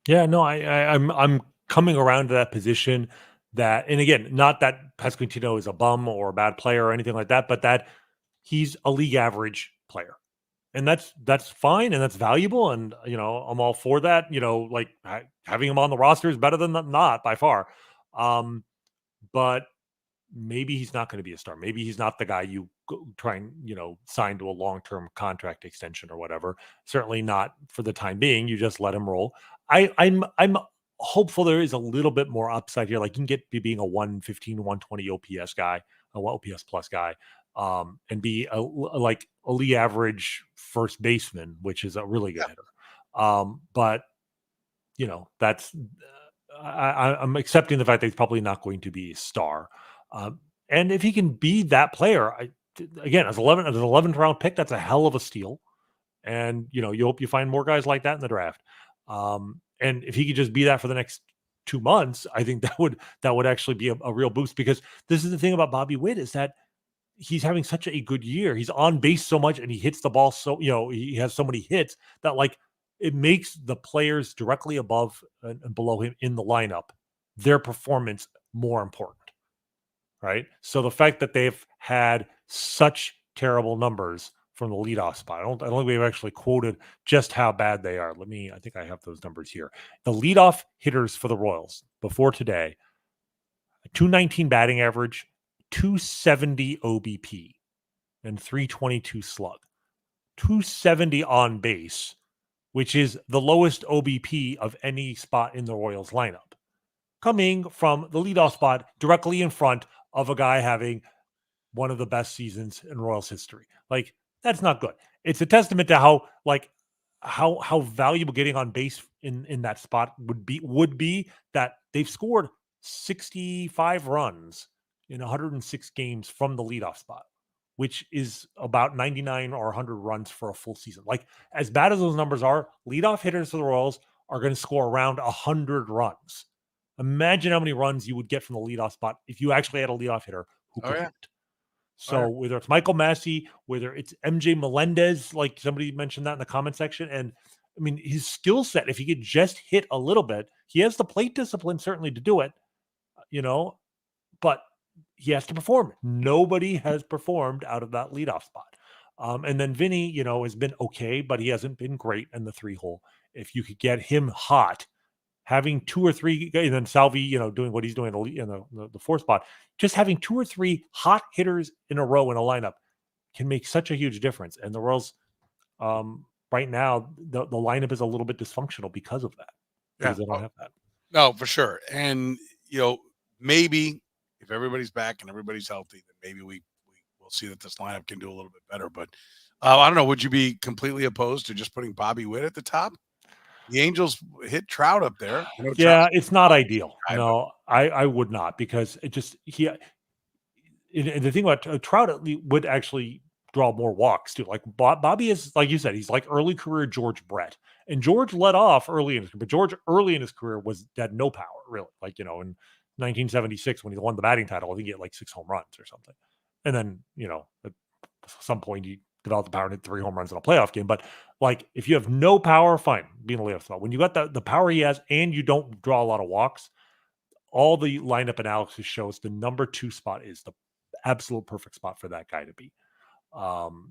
Yeah, no, I'm coming around to that position that, and again, not that Pasquantino is a bum or a bad player or anything like that, but that he's a league average player. And that's fine and that's valuable. And, I'm all for that. Like having him on the roster is better than not by far. But maybe he's not going to be a star. Maybe he's not the guy you try and, sign to a long-term contract extension or whatever. Certainly not for the time being. You just let him roll. I'm hopeful there is a little bit more upside here. Like you can get being a 115, 120 OPS guy, a OPS plus guy, and be a league average first baseman, which is a really good hitter. But that's I'm accepting the fact that he's probably not going to be a star. And if he can be that player, again, as an 11th round pick, that's a hell of a steal. And you hope you find more guys like that in the draft. And if he could just be that for the next 2 months, I think that would actually be a real boost, because this is the thing about Bobby Witt is that he's having such a good year. He's on base so much and he hits the ball so, he has so many hits that like it makes the players directly above and below him in the lineup, their performance more important. Right. So the fact that they've had such terrible numbers from the leadoff spot, I don't think we've actually quoted just how bad they are. I think I have those numbers here. The leadoff hitters for the Royals before today, a 219 batting average, 270 OBP, and 322 slug. 270 on base, which is the lowest OBP of any spot in the Royals lineup, coming from the leadoff spot directly in front of a guy having one of the best seasons in Royals history. Like, that's not good. It's a testament to how valuable getting on base in that spot would be that they've scored 65 runs in 106 games from the leadoff spot, which is about 99 or 100 runs for a full season. Like, as bad as those numbers are, leadoff hitters for the Royals are going to score around 100 runs. Imagine how many runs you would get from the leadoff spot if you actually had a leadoff hitter who could hit. So whether it's Michael Massey, whether it's MJ Melendez, like somebody mentioned that in the comment section, and I mean, his skill set, if he could just hit a little bit, he has the plate discipline certainly to do it, but he has to perform. Nobody has performed out of that leadoff spot. And then Vinny, has been okay, but he hasn't been great in the 3-hole. If you could get him hot, having 2 or 3, and then Salvi, doing what he's doing in the 4th spot, just having 2 or 3 hot hitters in a row in a lineup can make such a huge difference. And the Royals, right now, the lineup is a little bit dysfunctional because of that. Because they don't have that. No, for sure. And, maybe if everybody's back and everybody's healthy, then maybe we'll see that this lineup can do a little bit better. But I don't know. Would you be completely opposed to just putting Bobby Witt at the top? The Angels hit Trout up there. Yeah, it's not ideal. No, I would not, because it just and the thing about Trout would actually draw more walks too. Like Bobby is, like you said, he's like early career George Brett, and George let off early in his career, but George early in his career had no power really. Like in 1976 when he won the batting title, I think he had like 6 home runs or something, and then at some point he develop the power and hit 3 home runs in a playoff game. But like, if you have no power, fine, be in a leadoff spot. When you got the power he has and you don't draw a lot of walks, all the lineup analysis shows the number 2 spot is the absolute perfect spot for that guy to be.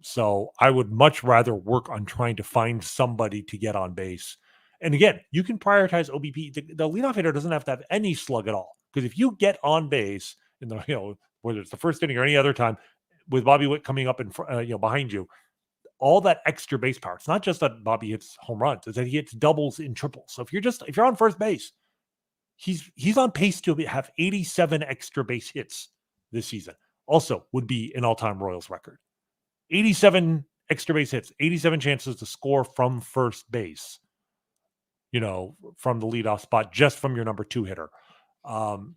So I would much rather work on trying to find somebody to get on base. And again, you can prioritize OBP. The leadoff hitter doesn't have to have any slug at all, because if you get on base in the, whether it's the first inning or any other time, with Bobby Witt coming up in behind you, all that extra base power. It's not just that Bobby hits home runs; it's that he hits doubles and triples. So if you're on first base, he's on pace to have 87 extra base hits this season. Also, would be an all-time Royals record. 87 extra base hits, 87 chances to score from first base, from the leadoff spot, just from your number 2 hitter.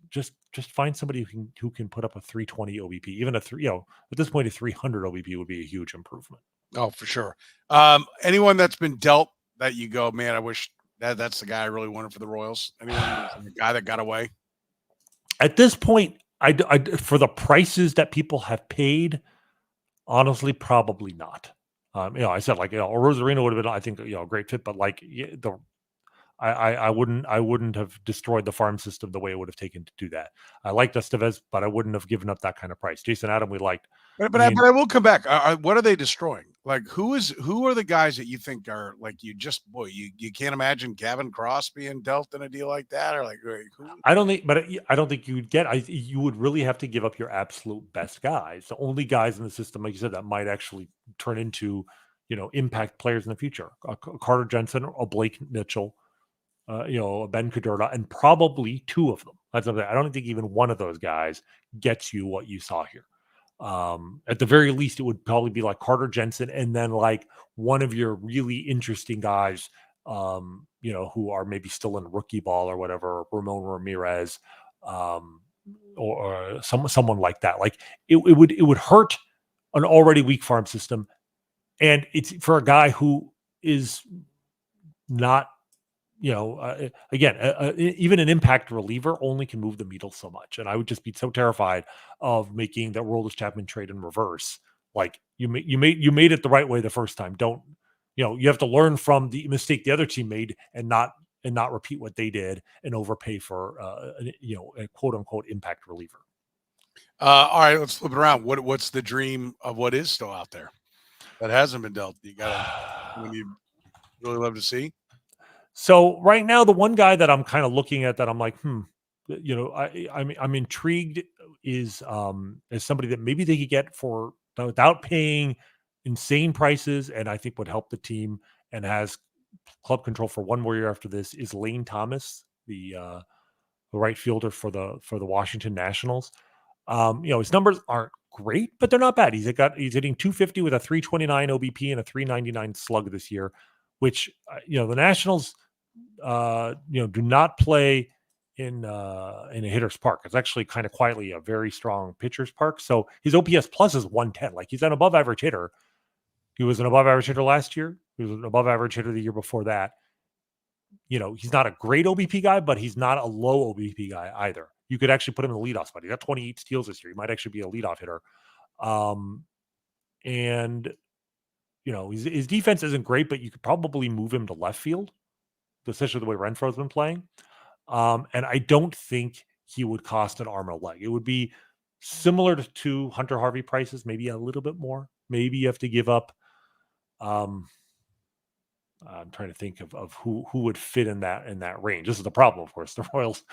Just find somebody who can put up a 320 OBP. Even at this point, a 300 OBP would be a huge improvement. Oh, for sure. Anyone that's been dealt that you go, man, I wish that's the guy I really wanted for the Royals. Anyone, the guy that got away? At this point, I for the prices that people have paid, honestly, probably not. I said Rosarino would have been, I think, a great fit, but I wouldn't have destroyed the farm system the way it would have taken to do that. I liked Estevez, but I wouldn't have given up that kind of price. Jason Adam, we liked. But I will come back. What are they destroying? Like, who are the guys that you think are like, you can't imagine Gavin Cross being dealt in a deal like that, or like who? I don't think you would get. You would really have to give up your absolute best guys. The only guys in the system, like you said, that might actually turn into impact players in the future. A Carter Jensen, a Blake Mitchell, a Ben Cadorna, and probably 2 of them. I don't think even one of those guys gets you what you saw here. At the very least, it would probably be like Carter Jensen, and then like one of your really interesting guys, who are maybe still in rookie ball or whatever, Ramon Ramirez, or someone like that. Like it would hurt an already weak farm system, and it's for a guy who is not. Even an impact reliever only can move the needle so much. And I would just be so terrified of making that Roldis Chapman trade in reverse. Like you made it the right way the first time. You have to learn from the mistake the other team made and not repeat what they did and overpay for, a quote unquote impact reliever. All right, let's flip it around. What's the dream of what is still out there that hasn't been dealt? You really love to see? So right now, the one guy that I'm kind of looking at that I'm like, I'm intrigued is somebody that maybe they could get for without paying insane prices, and I think would help the team and has club control for one more year after this, is Lane Thomas, the right fielder for the Washington Nationals. His numbers aren't great, but they're not bad. He's hitting 250 with a 329 OBP and a 399 slug this year, which the Nationals do not play in a hitter's park. It's actually kind of quietly a very strong pitcher's park. So his OPS plus is 110. Like, he's an above average hitter. He was an above average hitter last year. He was an above average hitter the year before that. He's not a great OBP guy, but he's not a low OBP guy either. You could actually put him in the leadoff spot. He got 28 steals this year. He might actually be a leadoff hitter. His defense isn't great, but you could probably move him to left field, especially the way Renfro's been playing. And I don't think he would cost an arm and a leg. It would be similar to Hunter Harvey prices, maybe a little bit more. Maybe you have to give up. I'm trying to think of who would fit in that range. This is the problem, of course. The Royals,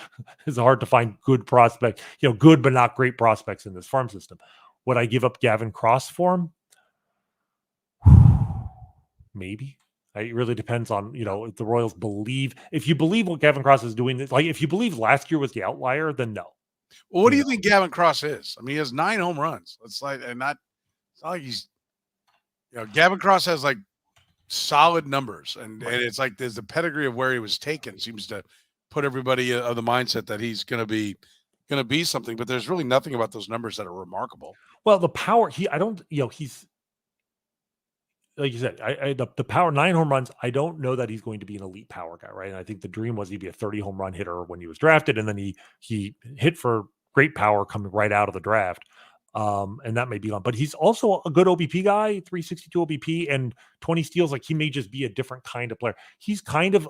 it's hard to find good prospects, good but not great prospects in this farm system. Would I give up Gavin Cross for him? Maybe. It really depends on, if the Royals believe. If you believe what Gavin Cross is doing, like if you believe last year was the outlier, then no. Well, what do you think Gavin Cross is? I mean, he has 9 home runs. It's not like he's, Gavin Cross has like solid numbers, and it's like there's the pedigree of where he was taken seems to put everybody of the mindset that he's going to be something, but there's really nothing about those numbers that are remarkable. Well, the power, he's like you said, the power, 9 home runs. I don't know that he's going to be an elite power guy, right? And I think the dream was he'd be a 30 home run hitter when he was drafted, and then he hit for great power coming right out of the draft. And that may be on, but he's also a good OBP guy, 362 OBP and 20 steals. Like he may just be a different kind of player. He's kind of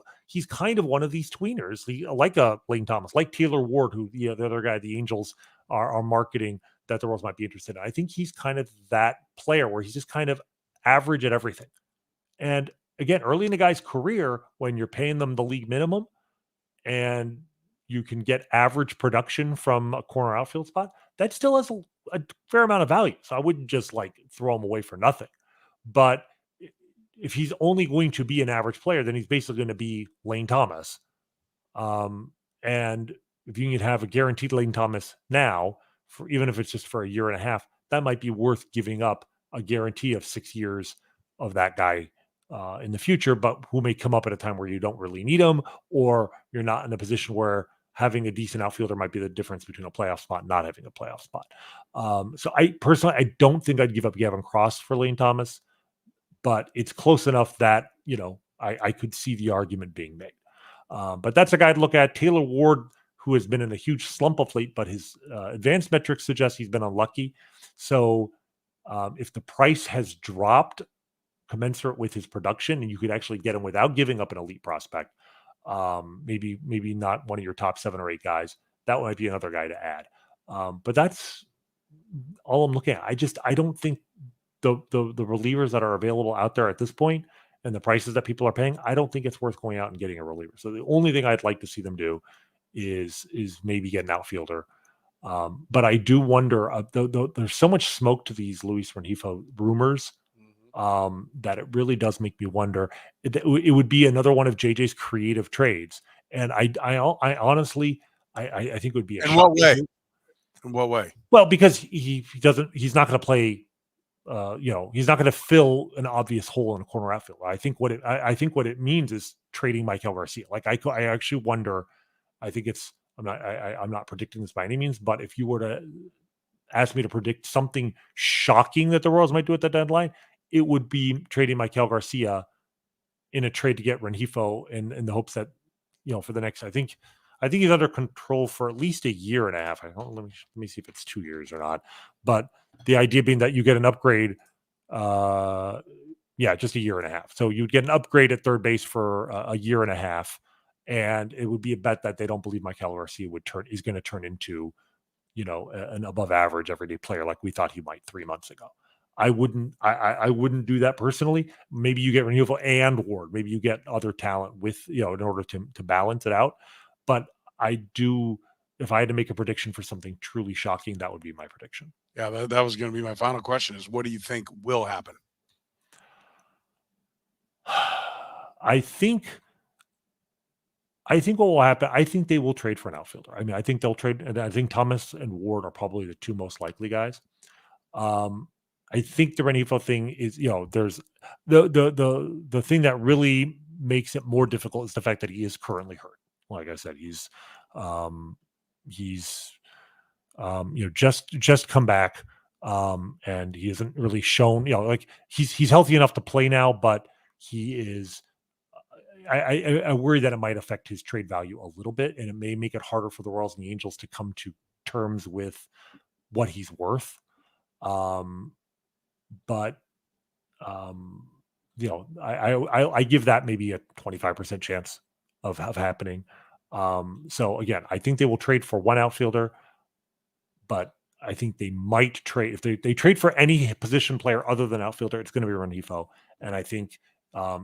one of these tweeners, like a Lane Thomas, like Taylor Ward, who the other guy the Angels are marketing that the Royals might be interested in. I think he's kind of that player where he's just kind of average at everything. And again, early in the guy's career, when you're paying them the league minimum and you can get average production from a corner outfield spot, that still has a fair amount of value. So I wouldn't just like throw him away for nothing. But if he's only going to be an average player, then he's basically going to be Lane Thomas. And if you can have a guaranteed Lane Thomas now, for even if it's just for a year and a half, that might be worth giving up a guarantee of 6 years of that guy in the future, but who may come up at a time where you don't really need him, or you're not in a position where having a decent outfielder might be the difference between a playoff spot and not having a playoff spot. So I personally, I don't think I'd give up Gavin Cross for Lane Thomas, but it's close enough that, I could see the argument being made. But that's a guy to look at. Taylor Ward, who has been in a huge slump of late, but his advanced metrics suggest he's been unlucky. So if the price has dropped commensurate with his production and you could actually get him without giving up an elite prospect, maybe not one of your top 7 or 8 guys, that might be another guy to add. But that's all I'm looking at. I don't think the relievers that are available out there at this point and the prices that people are paying, I don't think it's worth going out and getting a reliever. So the only thing I'd like to see them do is maybe get an outfielder. But I do wonder, there's so much smoke to these Luis Rengifo rumors that it really does make me wonder. It would be another one of JJ's creative trades. And I honestly, I think it would be a In what way? In what way? Well, because he's not going to play, he's not going to fill an obvious hole in a corner outfield. I think what it means is trading Michael Garcia. Like I actually wonder, I think I'm not predicting this by any means, but if you were to ask me to predict something shocking that the Royals might do at the deadline, it would be trading Michael Garcia in a trade to get Rengifo in the hopes that, for the next, I think he's under control for at least a year and a half. Let me see if it's 2 years or not. But the idea being that you get an upgrade, just a year and a half. So you'd get an upgrade at third base for a year and a half, and it would be a bet that they don't believe Michael Garcia is going to turn into, an above average everyday player like we thought he might 3 months ago. I wouldn't do that personally. Maybe you get Rengifo and Ward. Maybe you get other talent with, in order to balance it out. But I do, if I had to make a prediction for something truly shocking, that would be my prediction. Yeah, that was going to be my final question is, what do you think will happen? I think what will happen, I think they will trade for an outfielder. I mean, I think they'll trade, and I think Thomas and Ward are probably the 2 most likely guys. I think the Rengifo thing is, there's the thing that really makes it more difficult is the fact that he is currently hurt. Like I said, he's just come back, and he hasn't really shown, like he's healthy enough to play now, but he is. I worry that it might affect his trade value a little bit, and it may make it harder for the Royals and the Angels to come to terms with what he's worth. But I give that maybe a 25% chance of happening. So again, I think they will trade for one outfielder, but I think they might trade if they trade for any position player other than outfielder. It's going to be Rengifo, and I think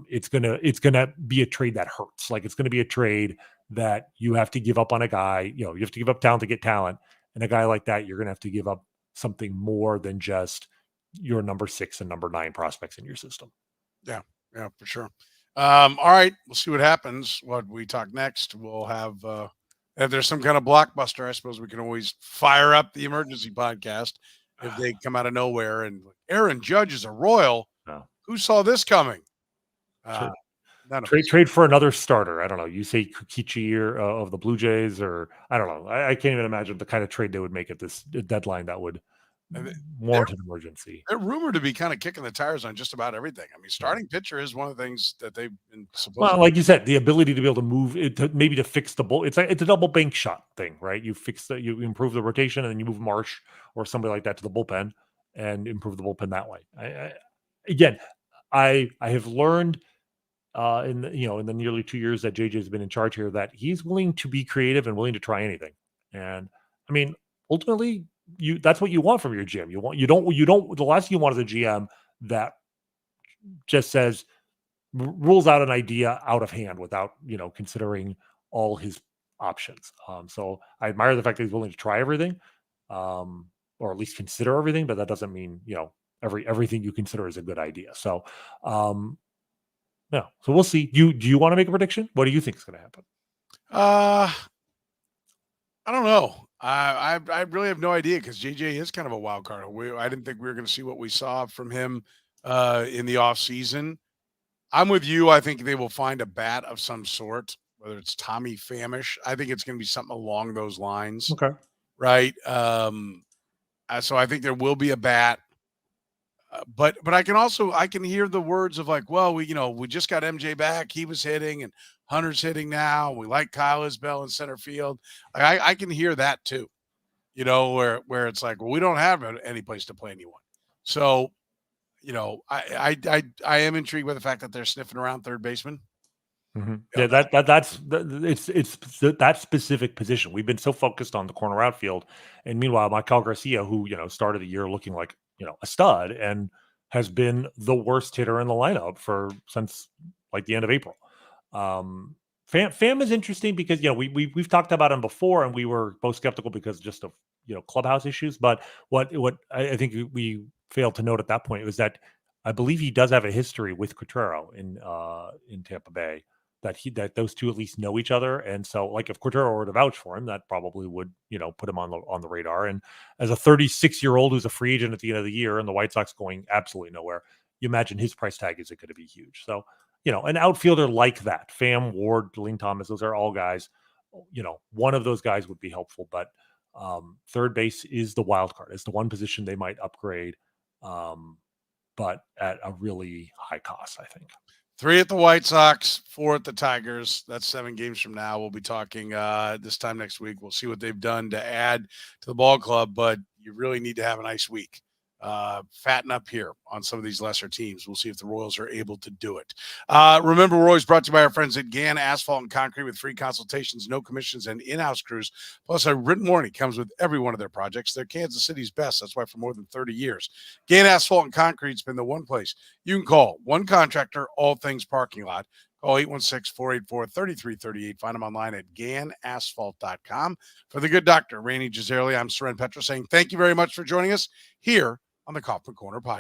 it's gonna be a trade that hurts. Like it's going to be a trade that you have to give up on a guy. You have to give up talent to get talent, and a guy like that, you're going to have to give up something more than just your number 6 and number 9 prospects in your system. Yeah, for sure. All right, we'll see what happens. What we talk next, we'll have if there's some kind of blockbuster, I suppose we can always fire up the emergency podcast if they come out of nowhere and Aaron Judge is a Royal. No. Who saw this coming? Trade for another starter. I don't know. You say Kukichi of the Blue Jays, or I don't know. I can't even imagine the kind of trade they would make at this deadline that would And warranted emergency. they're rumored to be kind of kicking the tires on just about everything. I mean, starting pitcher is one of the things that they've been supposed Well, to. like you said, the ability to be able to move it, maybe to fix the bull. It's a double bank shot thing, right? You improve the rotation, and then you move Marsh or somebody like that to the bullpen and improve the bullpen that way. Again, I have learned in the nearly 2 years that JJ has been in charge here that he's willing to be creative and willing to try anything. And I mean, ultimately, that's what you want from your GM. You don't. The last thing you want is a GM that just says rules out an idea out of hand without considering all his options. So I admire the fact that he's willing to try everything, or at least consider everything. But that doesn't mean everything you consider is a good idea. So yeah. So we'll see. Do you want to make a prediction? What do you think is going to happen? I don't know. I really have no idea because JJ is kind of a wild card. I didn't think we were going to see what we saw from him in the off season. I'm with you. I think they will find a bat of some sort, whether it's Tommy Famish. I think it's going to be something along those lines. Okay. Right. So I think there will be a bat. But I can hear the words of like, well, we just got MJ back. He was hitting and Hunter's hitting now. We like Kyle Isbell in center field. I can hear that too, where it's like, well, we don't have any place to play anyone. So, I am intrigued by the fact that they're sniffing around third baseman. Mm-hmm. Yeah, it's that specific position. We've been so focused on the corner outfield, and meanwhile, Michael Garcia, who started the year looking like a stud, and has been the worst hitter in the lineup since like the end of April. Pham is interesting because we've talked about him before, and we were both skeptical because just of clubhouse issues. But what I think we failed to note at that point was that I believe he does have a history with Quatrero in Tampa Bay. That those two at least know each other, and so like if Quatrero were to vouch for him, that probably would put him on the radar. And as a 36-year-old who's a free agent at the end of the year, and the White Sox going absolutely nowhere, you imagine his price tag is going to be huge. So an outfielder like that, Pham, Ward, Deline Thomas, those are all guys. One of those guys would be helpful, but third base is the wild card. It's the one position they might upgrade, but at a really high cost, I think. 3 at the White Sox, 4 at the Tigers. That's 7 games from now. We'll be talking this time next week. We'll see what they've done to add to the ball club, but you really need to have a nice week. Fatten up here on some of these lesser teams. We'll see if the Royals are able to do it. Remember, we're always brought to you by our friends at Gann Asphalt and Concrete with free consultations, no commissions, and in-house crews. Plus, a written warranty comes with every one of their projects. They're Kansas City's best. That's why for more than 30 years, Gann Asphalt and Concrete's been the one place you can call. One contractor, all things parking lot. Call 816-484-3338. Find them online at GannAsphalt.com. For the good doctor, Rany Jazayerli, I'm Soren Petro saying thank you very much for joining us here on the Kaufman Corner Podcast.